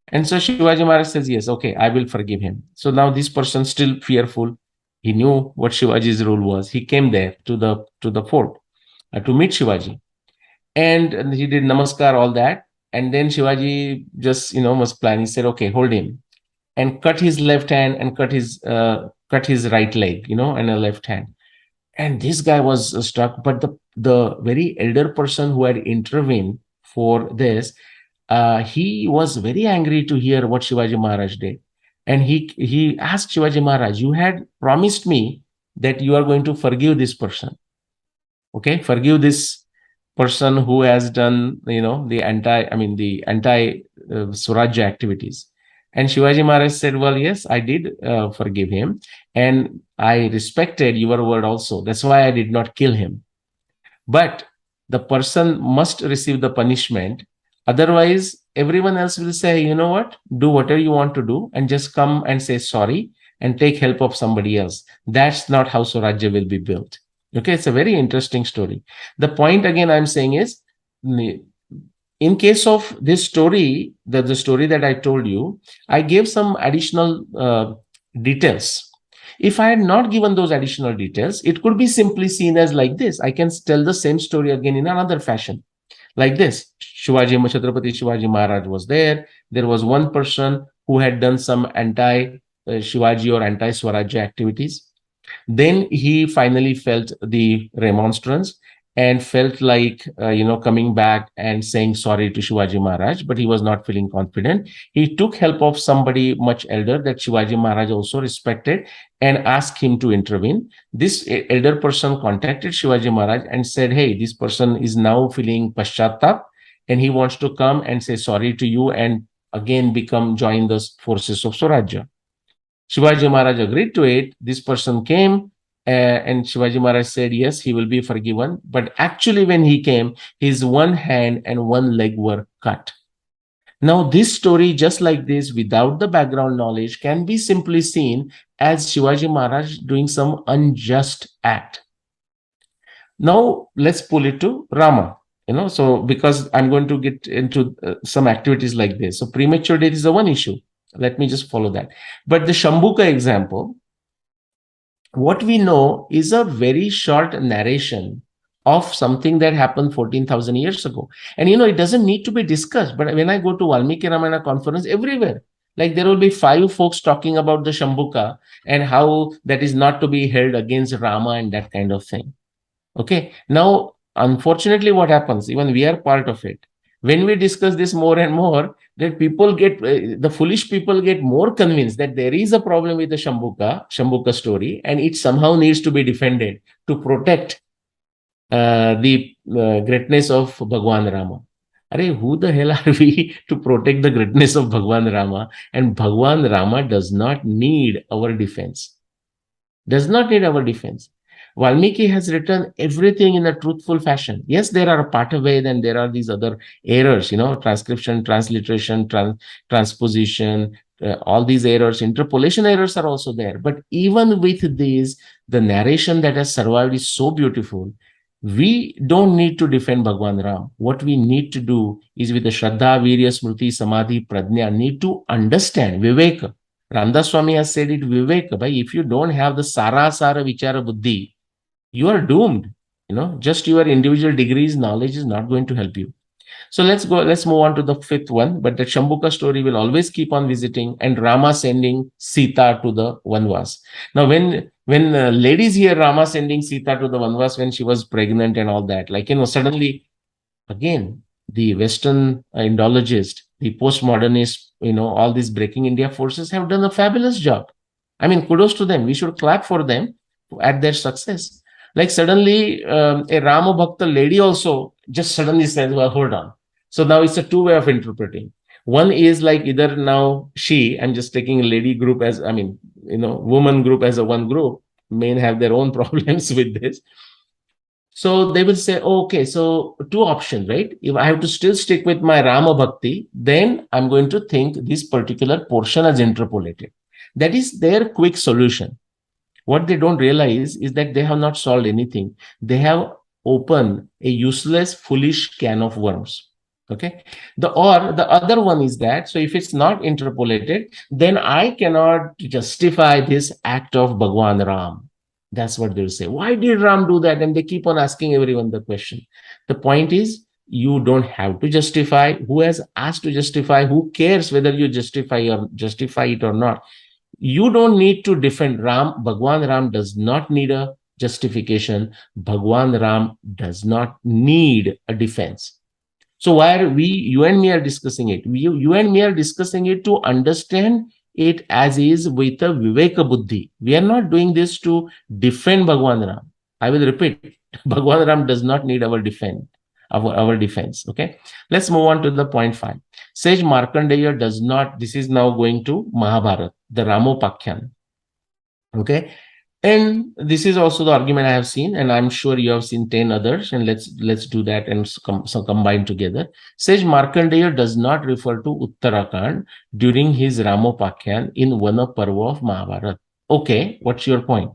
And so Shivaji Maharaj says, yes, okay, I will forgive him. So now this person still fearful. He knew what Shivaji's role was. He came there to the fort to meet Shivaji, and he did namaskar, all that. And then Shivaji just was planning. He said, "Okay, hold him," and cut his left hand and cut his right leg, and a left hand. And this guy was struck, but the very elder person who had intervened for this, he was very angry to hear what Shivaji Maharaj did. And he asked Shivaji Maharaj, "You had promised me that you are going to forgive this person. Okay, forgive this person who has done, the anti Swarajya activities." And Shivaji Maharaj said, "Well, yes, I did forgive him, and I respected your word also. That's why I did not kill him. But the person must receive the punishment. Otherwise, everyone else will say, you know what, do whatever you want to do and just come and say sorry and take help of somebody else. That's not how Swarajya will be built." Okay, it's a very interesting story. The point again I'm saying is, in case of this story, the story that I told you, I gave some additional details. If I had not given those additional details, it could be simply seen as like this. I can tell the same story again in another fashion. Like this, Chhatrapati Shivaji Maharaj was there. There was one person who had done some anti-Shivaji or anti-Swarajya activities. Then he finally felt the remonstrance and felt like, coming back and saying sorry to Shivaji Maharaj, but he was not feeling confident. He took help of somebody much elder that Shivaji Maharaj also respected and asked him to intervene. This elder person contacted Shivaji Maharaj and said, "Hey, this person is now feeling paschatap and he wants to come and say sorry to you and again join the forces of Swarajya." Shivaji Maharaj agreed to it. This person came, and Shivaji Maharaj said, yes, he will be forgiven. But actually, when he came, his one hand and one leg were cut. Now, this story, just like this, without the background knowledge, can be simply seen as Shivaji Maharaj doing some unjust act. Now, let's pull it to Rama. So because I'm going to get into some activities like this. So premature death is the one issue. Let me just follow that. But the Shambhuka example, what we know is a very short narration of something that happened 14,000 years ago. And it doesn't need to be discussed. But when I go to Valmiki Ramayana conference, everywhere, like there will be 5 folks talking about the Shambhuka and how that is not to be held against Rama and that kind of thing. Okay. Now, unfortunately, what happens, even we are part of it. When we discuss this more and more, that people get, the foolish people get more convinced that there is a problem with the Shambhuka story, and it somehow needs to be defended to protect the greatness of Bhagwan Rama. Arey, who the hell are we to protect the greatness of Bhagwan Rama? And Bhagwan Rama does not need our defense. Does not need our defense. Valmiki has written everything in a truthful fashion. Yes, there are a Pataved and there are these other errors, transcription, transliteration, transposition, all these errors, interpolation errors are also there. But even with these, the narration that has survived is so beautiful. We don't need to defend Bhagwan Ram. What we need to do is with the Shraddha, Virya, Smriti, Samadhi, Prajna, need to understand Viveka. Ramdas Swami has said it, Viveka. If you don't have the Sara Vichara Buddhi, you are doomed. Just your individual degrees, knowledge is not going to help you. So let's move on to the 5th one. But the Shambhuka story will always keep on visiting, and Rama sending Sita to the Vanvas. Now, when ladies hear Rama sending Sita to the Vanvas when she was pregnant and all that, suddenly, again, the Western Indologist, the postmodernist, all these breaking India forces have done a fabulous job. I mean, kudos to them. We should clap for them at their success. Like suddenly, a Rama Bhakta lady also just suddenly says, well, hold on. So now it's a 2 way of interpreting. One is like either now I'm just taking a lady group as, woman group as a one group, may have their own problems with this. So they will say, oh, okay, so 2 options, right? If I have to still stick with my Rama Bhakti, then I'm going to think this particular portion is interpolated. That is their quick solution. What they don't realize is that they have not solved anything. They have opened a useless, foolish can of worms. Okay. The other one is that, so if it's not interpolated, then I cannot justify this act of Bhagwan Ram. That's what they'll say. Why did Ram do that? And they keep on asking everyone the question. The point is, you don't have to justify. Who has asked to justify? Who cares whether you justify it or not? You don't need to defend Ram. Bhagwan Ram does not need a justification. Bhagwan Ram does not need a defense. So why are you and me are discussing it? You and me are discussing it to understand it as is with a Viveka Buddhi. We are not doing this to defend Bhagwan Ram. I will repeat, Bhagwan Ram does not need our defense. Okay. Let's move on to the point 5. Sage Markandeya does not, this is now going to Mahabharata, the Ramopakhyan. Okay. And this is also the argument I have seen, and I'm sure you have seen 10 others, and let's do that and combine together. Sage Markandeya does not refer to Uttarakhand during his Ramopakhyan in Vana Parva of Mahabharata. Okay, what's your point?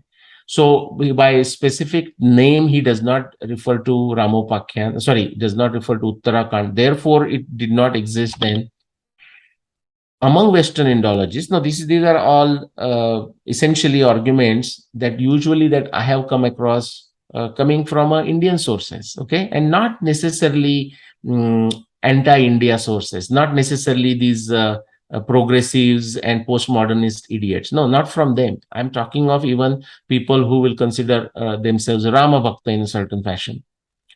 So by specific name, he does not refer to Ramopakhyan, sorry, does not refer to Uttarakhand. Therefore, it did not exist then among Western Indologists. Now, these are all essentially arguments that usually that I have come across coming from Indian sources, okay, and not necessarily anti-India sources, not necessarily these progressives and postmodernist idiots. No, not from them. I'm talking of even people who will consider themselves Rama Bhakta in a certain fashion.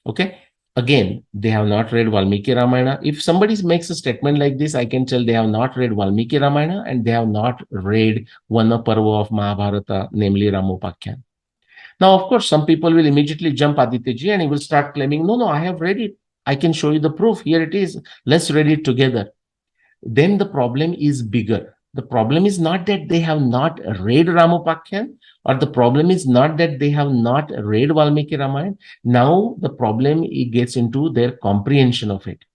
Okay. Again, they have not read Valmiki Ramayana. If somebody makes a statement like this, I can tell they have not read Valmiki Ramayana and they have not read Vana Parva of Mahabharata, namely Ramopakhyan. Now, of course, some people will immediately jump Adityaji and he will start claiming, no, I have read it. I can show you the proof. Here it is. Let's read it together. Then the problem is bigger. The problem is not that they have not read Ramopakhyan, or the problem is not that they have not read Valmiki Ramayana. Now the problem gets into their comprehension of it.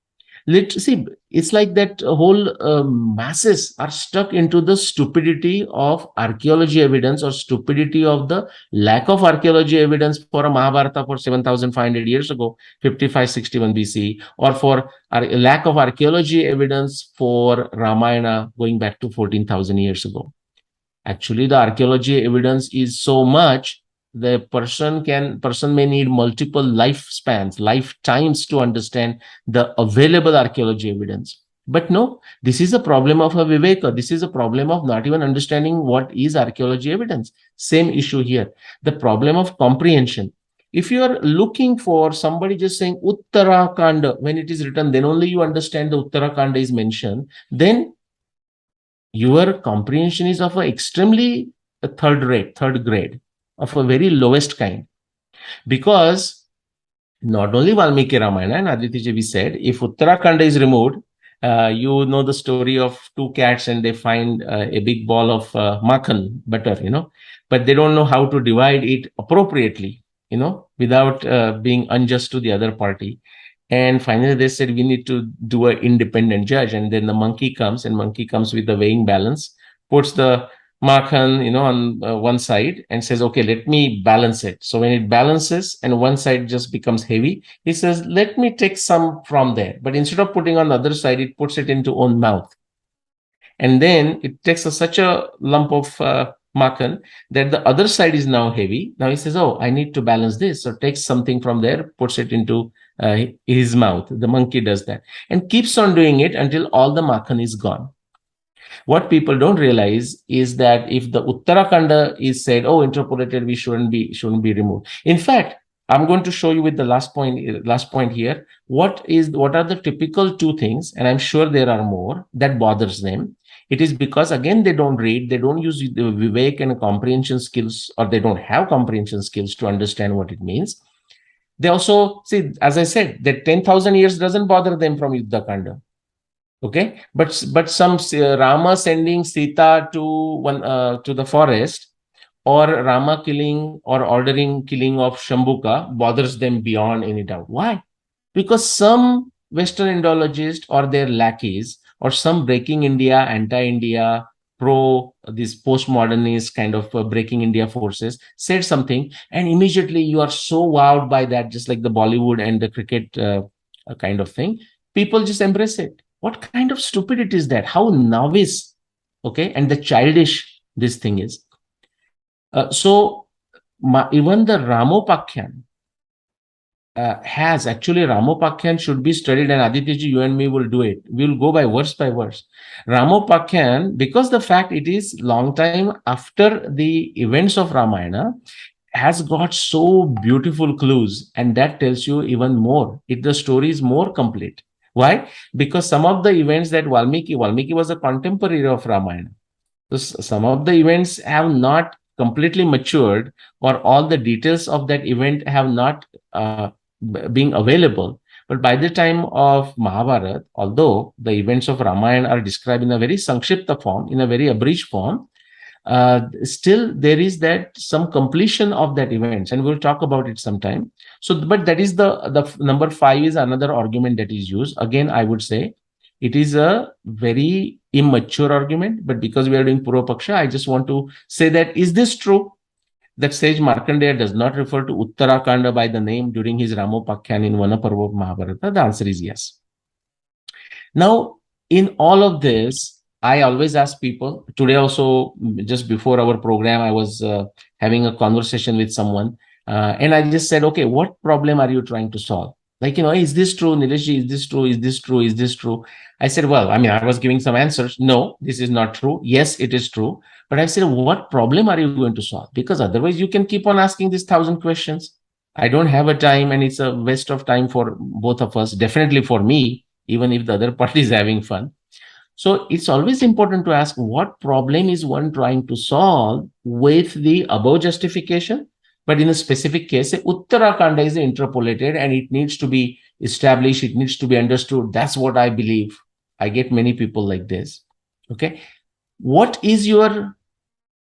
Let's see, it's like that whole masses are stuck into the stupidity of archaeology evidence, or stupidity of the lack of archaeology evidence for a Mahabharata for 7,500 years ago, 5561 BC, or for a lack of archaeology evidence for Ramayana going back to 14,000 years ago. Actually, the archaeology evidence is so much, the person may need multiple lifespans, lifetimes to understand the available archaeology evidence. But no, this is a problem of a viveka. This is a problem of not even understanding what is archaeology evidence. Same issue here. The problem of comprehension. If you are looking for somebody just saying Uttarakanda, when it is written, then only you understand the Uttarakanda is mentioned, then your comprehension is of a extremely third grade, of a very lowest kind. Because not only Valmiki Ramayana, and Aditya we said, if Uttarakhand is removed, you know the story of two cats and they find a big ball of makhan, butter, but they don't know how to divide it appropriately, without being unjust to the other party. And finally, they said, we need to do an independent judge. And then the monkey comes with the weighing balance, puts the makhan, on one side and says, okay, let me balance it. So when it balances and one side just becomes heavy, he says, let me take some from there. But instead of putting on the other side, it puts it into own mouth. And then it takes such a lump of makhan that the other side is now heavy. Now he says, oh, I need to balance this. So takes something from there, puts it into his mouth. The monkey does that and keeps on doing it until all the makhan is gone. What people don't realize is that if the Uttarakanda is said, oh, interpolated, we shouldn't be removed. In fact, I'm going to show you with the last point here. What are the typical two things, and I'm sure there are more, that bothers them. It is because, again, they don't read, they don't use the vivek and comprehension skills, or they don't have comprehension skills to understand what it means. They also, see, as I said, that 10,000 years doesn't bother them from Uttarkanda. Okay, but some Rama sending Sita to the forest, or Rama killing or ordering killing of Shambhuka bothers them beyond any doubt. Why? Because some Western Indologists or their lackeys, or some breaking India, anti-India, this postmodernist kind of breaking India forces said something, and immediately you are so wowed by that, just like the Bollywood and the cricket kind of thing. people just embrace it. What kind of stupidity is that? How novice, okay, and the childish this thing is. Even the Ramopakyan has actually, Ramopakyan should be studied, and Adityaji, you and me will do it. We will go by verse. Ramopakyan, because the fact it is long time after the events of Ramayana, has got so beautiful clues, and that tells you even more. The story is more complete. Why? Because some of the events that Valmiki was a contemporary of Ramayana. So some of the events have not completely matured, or all the details of that event have not being available. But by the time of Mahabharata, although the events of Ramayana are described in a very sankshipta form, in a very abridged form, still there is that some completion of that events, and we'll talk about it sometime. So, but that is the number 5 is another argument that is used. Again, I would say it is a very immature argument, but because we are doing Purva Paksha, I just want to say that, is this true that sage Markandeya does not refer to Uttara Kanda by the name during his Ramopakyan in Vanaparva of Mahabharata? The answer is yes. Now, in all of this, I always ask people. Today also, just before our program, I was having a conversation with someone, and I just said, okay, what problem are you trying to solve? Like, is this true, Nileshji? Is this true? Is this true? Is this true? I said, well, I mean, I was giving some answers. No, this is not true. Yes, it is true. But I said, what problem are you going to solve? Because otherwise you can keep on asking these 1,000 questions. I don't have a time, and it's a waste of time for both of us, definitely for me, even if the other party is having fun. So it's always important to ask, what problem is one trying to solve with the above justification? But in a specific case, say Uttarakanda is interpolated and it needs to be established, it needs to be understood. That's what I believe. I get many people like this. Okay. What is your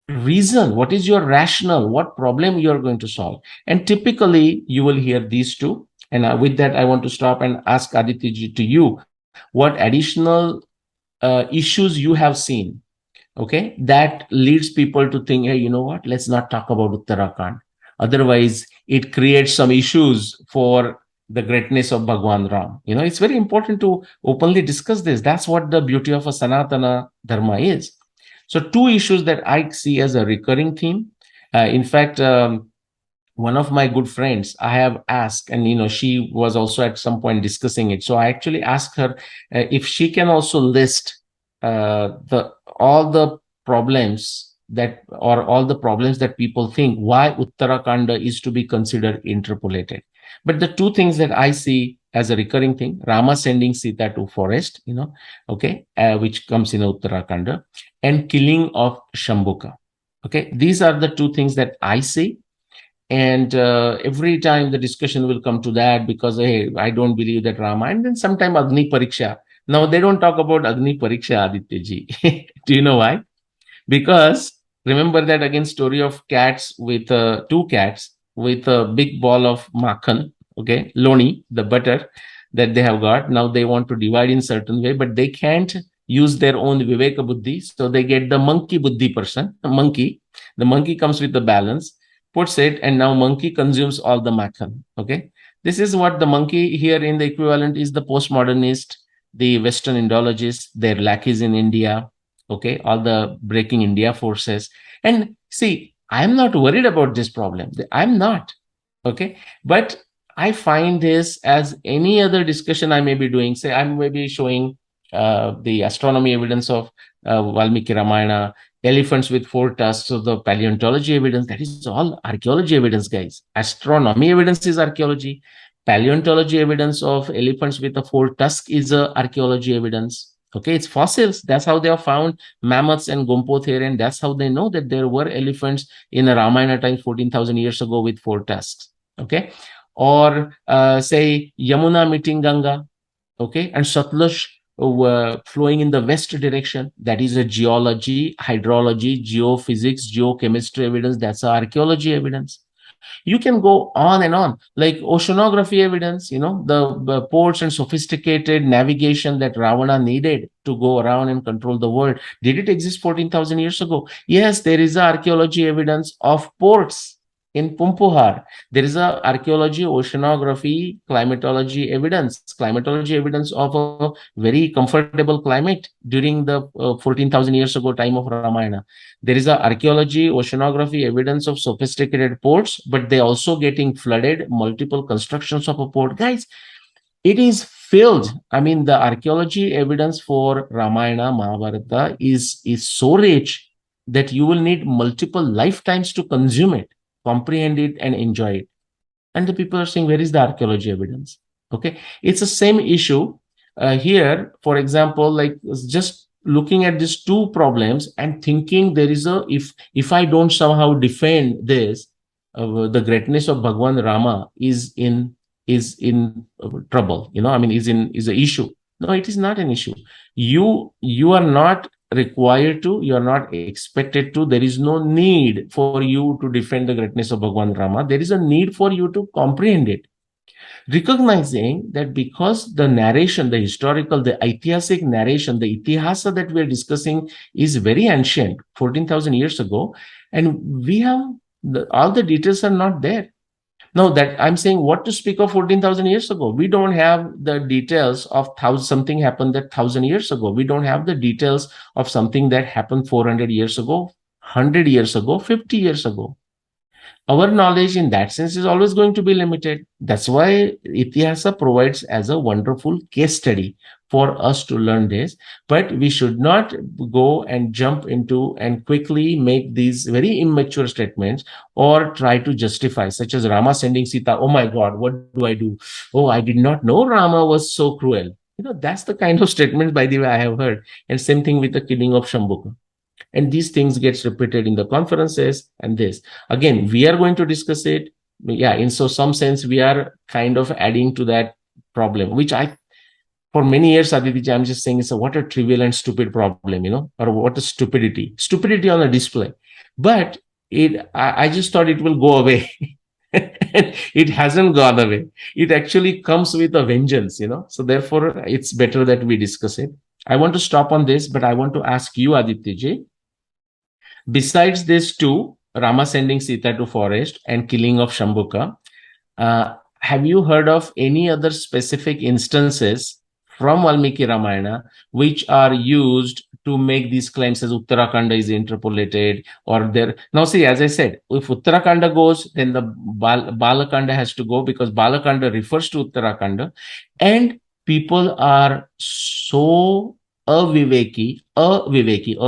reason? What is your rationale? What problem you are going to solve? And typically you will hear these two. And with that, I want to stop and ask Aditya to you, what additional issues you have seen, okay, that leads people to think, hey, you know what, let's not talk about Uttarakhand. Otherwise, it creates some issues for the greatness of Bhagwan Ram. It's very important to openly discuss this. That's what the beauty of a Sanatana Dharma is. So 2 issues that I see as a recurring theme. In fact, one of my good friends, I have asked, and she was also at some point discussing it. So I actually asked her if she can also list all the problems that people think why Uttarakanda is to be considered interpolated. But the 2 things that I see as a recurring thing: Rama sending Sita to forest, okay, which comes in Uttarakanda, and killing of Shambhuka. Okay, these are the 2 things that I see. And every time the discussion will come to that, because, hey, I don't believe that Rama. And then sometime Agni Pariksha. Now, they don't talk about Agni Pariksha, Adityaji. Do you know why? Because remember that again story of cats with 2 cats with a big ball of makhan, okay, loni, the butter that they have got. Now they want to divide in certain way, but they can't use their own viveka buddhi. So they get the monkey buddhi person, a monkey. The monkey comes with the balance, puts it, and now monkey consumes all the makhan. Okay, this is what the monkey here in the equivalent is the postmodernist, the Western Indologists, their lackeys in India. Okay, all the breaking India forces. And see, I'm not worried about this problem. I'm not. Okay, but I find this as any other discussion I may be doing. Say I may be showing the astronomy evidence of Valmiki Ramayana, elephants with 4 tusks, of the paleontology evidence. That is all archaeology evidence, guys. Astronomy evidence is archaeology. Paleontology evidence of elephants with a 4 tusk is archaeology evidence. Okay, it's fossils. That's how they have found mammoths and Gompotherian, and that's how they know that there were elephants in the Ramayana times 14,000 years ago with 4 tusks. Okay, or say Yamuna meeting Ganga, okay, and Sattology flowing in the west direction. That is a geology, hydrology, geophysics, geochemistry evidence. That's archaeology evidence. You can go on and on, like oceanography evidence, the ports and sophisticated navigation that Ravana needed to go around and control the world. Did it exist 14,000 years ago? Yes, there is archaeology evidence of ports. in Pumpuhar. There is a archaeology, oceanography, climatology evidence of a very comfortable climate during the 14,000 years ago time of Ramayana. There is a archaeology, oceanography evidence of sophisticated ports, but they also getting flooded, multiple constructions of a port. Guys, it is filled. I mean, the archaeology evidence for Ramayana, Mahabharata is so rich that you will need multiple lifetimes to consume it, comprehend it, and enjoy it. And the people are saying, where is the archaeology evidence? Okay, it's the same issue here. For example, like just looking at these two problems and thinking there is a, if I don't somehow defend this, the greatness of Bhagwan Rama is in trouble. I mean, is an issue. No, it is not an issue. You are not required to, you are not expected to. There is no need for you to defend the greatness of Bhagwan Rama. There is a need for you to comprehend it, recognizing that because the narration, the historical, the Aitihasic narration, the Itihasa that we're discussing is very ancient, 14,000 years ago, and we have all the details are not there. Now that I'm saying, what to speak of 14,000 years ago? We don't have the details of something happened that 1,000 years ago. We don't have the details of something that happened 400 years ago, 100 years ago, 50 years ago. Our knowledge in that sense is always going to be limited. That's why Itihasa provides as a wonderful case study for us to learn this. But we should not go and jump into and quickly make these very immature statements or try to justify, such as Rama sending Sita. Oh my God, what do I do? Oh, I did not know Rama was so cruel. That's the kind of statements, by the way, I have heard. And same thing with the killing of Shambhuka. And these things gets repeated in the conferences. And this again, we are going to discuss it. Yeah, in some sense we are kind of adding to that problem, which I, for many years, Aditya, I'm just saying, it's what a trivial and stupid problem, or what a stupidity on a display. But I just thought it will go away. It hasn't gone away. It actually comes with a vengeance, so therefore it's better that we discuss it. I want to stop on this, but I want to ask you, Aditya ji, besides these two, Rama sending Sita to forest and killing of Shambhuka, have you heard of any other specific instances from Valmiki Ramayana which are used to make these claims as Uttar Kanda is interpolated or there? Now see, as I said, if Uttar Kanda goes, then the Balakanda has to go, because Balakanda refers to Uttar Kanda, and people are so aviveki,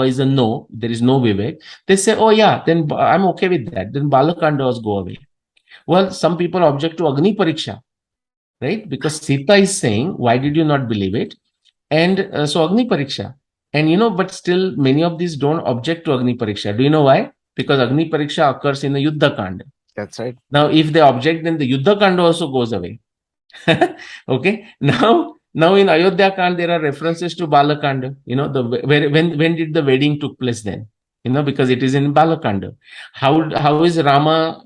is a no, there is no vivek. They say, oh yeah, then I'm okay with that. Then Balakandas go away. Well, some people object to Agni Pariksha, right? Because Sita is saying, why did you not believe it? And so Agni Pariksha. And but still many of these don't object to Agni Pariksha. Do you know why? Because Agni Pariksha occurs in the Yuddha Kanda. That's right. Now, if they object, then the Yuddha Kanda also goes away. Okay. Now in Ayodhya Kand, there are references to Balakanda. When did the wedding took place then? Because it is in Balakanda. How is Rama,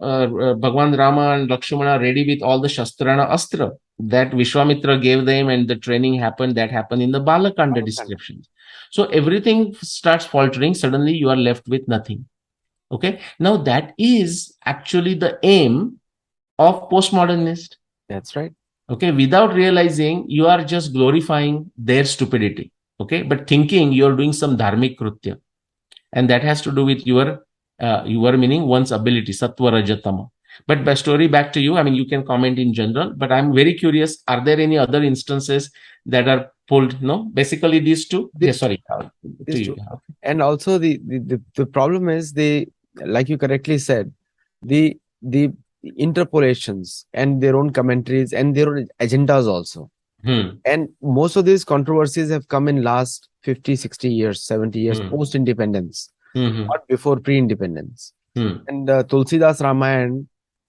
Bhagwan Rama and Lakshmana ready with all the Shastrana Astra that Vishwamitra gave them, and the training happened? That happened in the Balakanda descriptions. So everything starts faltering. Suddenly you are left with nothing. Okay. Now that is actually the aim of postmodernist. That's right. Okay, without realizing, you are just glorifying their stupidity. Okay, but thinking you're doing some dharmic krutya, and that has to do with your meaning, one's ability, sattva rajatama. But by story, back to you. I mean, you can comment in general, but I'm very curious. Are there any other instances that are pulled? No, basically these two. Sorry. And also the problem is like you correctly said, the interpolations and their own commentaries and their own agendas also. And most of these controversies have come in last 50, 60 years, 70 years post-independence, not before pre-independence. And Tulsidas Ramayan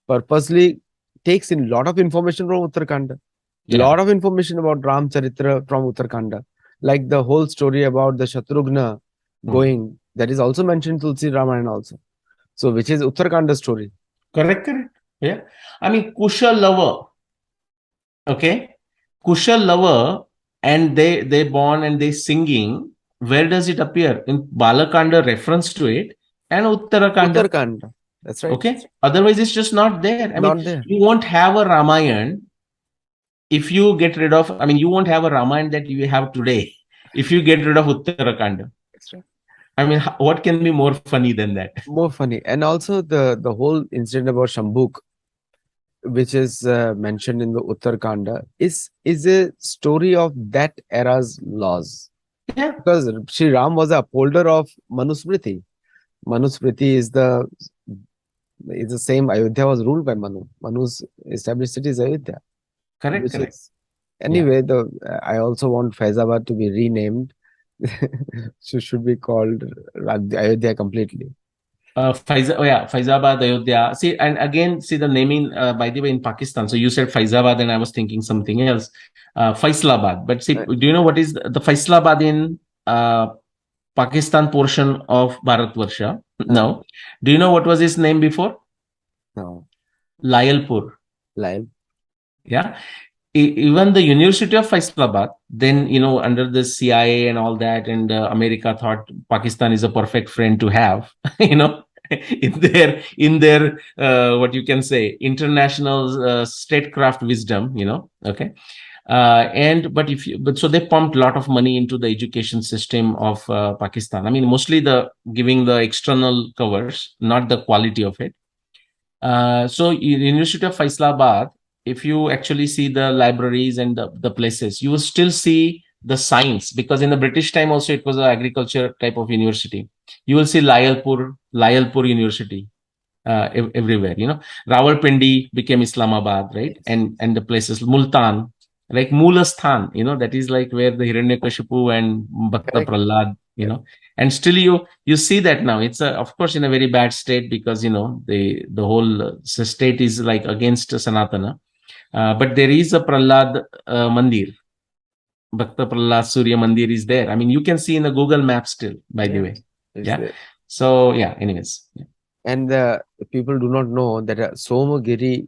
purposely takes in a lot of information from Uttar Kanda, a lot of information about Ram Charitra from Uttar Kanda, like the whole story about the Shatrughna going, that is also mentioned in Tulsi Ramayan also. So which is Uttar Kanda story. Correct. Yeah. I mean, Kushal lover. Okay. Kushal lover, and they born and they singing. Where does it appear? In Balakanda reference to it and Uttarakanda. That's right. Okay. Otherwise, it's just not there. I mean, Not there. you won't have a Ramayan if you get rid of, I mean, you won't have a Ramayan that you have today if you get rid of Uttar Kanda. That's right. I mean, what can be more funny than that? More funny. And also the whole incident about Shambhuka, which is mentioned in the Uttar Kanda, is a story of that era's laws. Yeah, Because Sri Ram was a upholder of Manusmriti. Manusmriti is the same. Ayodhya was ruled by Manu. Manu's established city is Ayodhya, correct, which correct. is Yeah. anyway. I also want Faizabad to be renamed. Should be called Ayodhya completely. Faizabad, Ayodhya. See, and again, see the naming, by the way, in Pakistan. So you said Faizabad, and I was thinking something else, Faisalabad. But see, Right. do you know what is the Faisalabad in Pakistan portion of Bharatvarsha? No. Do you know what was his name before? No. Layalpur. Live. Yeah. Even the University of Faisalabad, then, under the CIA and all that, and America thought Pakistan is a perfect friend to have, in their what you can say, international statecraft wisdom, okay. But so they pumped a lot of money into the education system of Pakistan. I mean, mostly the giving the external covers, not the quality of it. So University of Faisalabad, if you actually see the libraries and the places, you will still see the signs, because in the British time also it was an agriculture type of university. You will see Layalpur University everywhere. Rawalpindi became Islamabad, right? Yes. And the places Multan, like Moolastan, that is like where the Hiranyakashipu and Bhakta Correct. Prahlad, Yep. and still you see that now. It's of course in a very bad state, because the whole state is like against Sanatana. But there is a Prahlad Mandir, Bhakta Prahlad Surya Mandir is there. I mean, you can see in the Google map still, by the Yeah. way. It's Yeah. there. So yeah, anyways. Yeah. And people do not know that Somagiri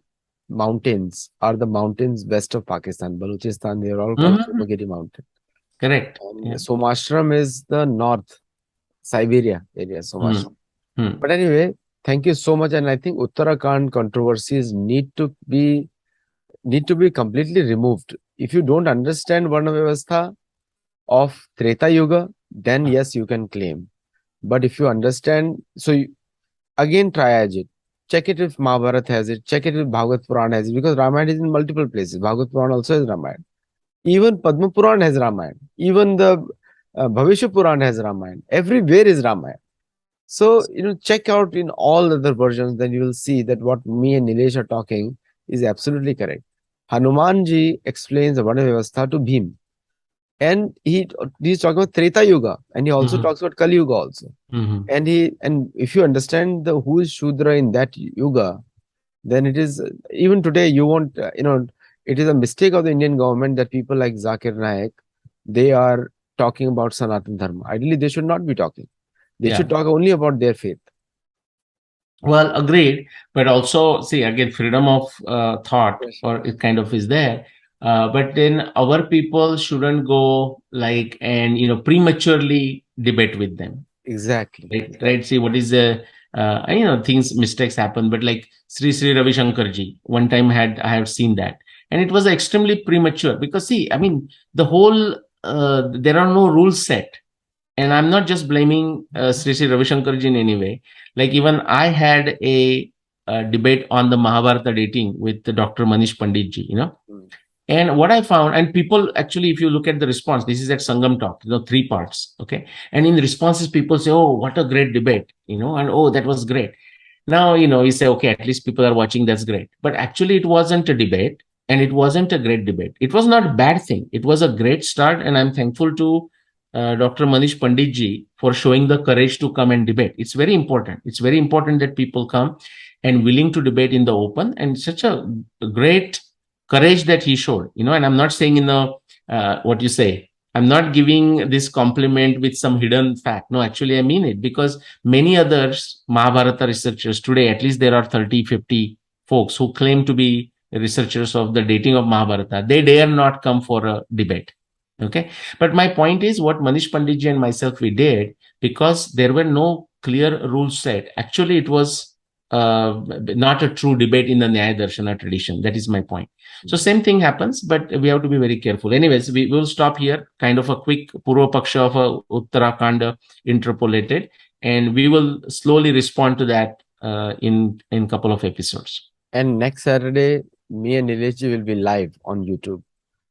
mountains are the mountains west of Pakistan. Balochistan, they are all called Mhm. Somagiri mountain. Correct. And Yeah. Somashram is the north, Siberia area, Hmm. Somashram. Hmm. But anyway, thank you so much. And I think Uttarakhand controversies need to be completely removed. If you don't understand Varna Vyavastha of Treta Yuga, then yes, you can claim. But if you understand, again triage it. Check it if Mahabharata has it. Check it if Bhagavad Puran has it. Because Ramayana is in multiple places. Bhagavad Puran also has Ramayana. Even Padma Puran has Ramayana. Even the Bhavishya Puran has Ramayana. Everywhere is Ramayana. So, check out in all other versions, then you will see that what me and Nilesh are talking is absolutely correct. Hanumanji explains the Varna Vyavastha to Bhim. And he's talking about Treta Yuga. And he also Mhm. talks about Kali Yuga also. Mhm. And if you understand who is Shudra in that Yuga, then it is even today you won't it is a mistake of the Indian government that people like Zakir Naik, they are talking about Sanatan Dharma. Ideally, they should not be talking. They should Yeah. talk only about their faith. Well, agreed. But also, see, again, freedom of thought, Yes. or it kind of is there. But then our people shouldn't go like and prematurely debate with them. Exactly. Right. See, what is the things, mistakes happen, but like Sri Ravi Shankarji, one time I have seen that, and it was extremely premature, because see, I mean, the whole there are no rules set. And I'm not just blaming Sri Ravi Shankarji in any way. Like, even I had a debate on the Mahabharata dating with Dr. Manish Panditji, Mm. and what I found, and people actually, if you look at the response, this is at Sangam Talk, 3 parts, okay? And in the responses, people say, oh, what a great debate, and oh, that was great. Now, you say, okay, at least people are watching, that's great. But actually, it wasn't a debate, and it wasn't a great debate. It was not a bad thing. It was a great start, and I'm thankful to Dr. Manish Panditji for showing the courage to come and debate. It's very important. It's very important that people come and willing to debate in the open, and such a great courage that he showed, and I'm not saying in the what you say, I'm not giving this compliment with some hidden fact. No, actually I mean it, because many others Mahabharata researchers today, at least there are 30, 50 folks who claim to be researchers of the dating of Mahabharata. They dare not come for a debate. Okay. But my point is, what Manish Panditji and myself we did, because there were no clear rules set. Actually, it was not a true debate in the Nyaya Darshana tradition. That is my point. So same thing happens, but we have to be very careful. Anyways, we will stop here. Kind of a quick Purva Paksha of a Uttarakanda interpolated, and we will slowly respond to that in couple of episodes. And next Saturday, me and Nilesh will be live on YouTube.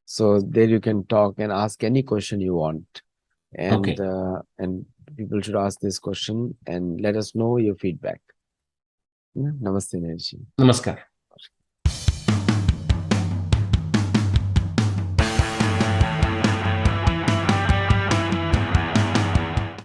So there you can talk and ask any question you want. And and people should ask this question and let us know your feedback. Namaste, Nilesh. Namaskar.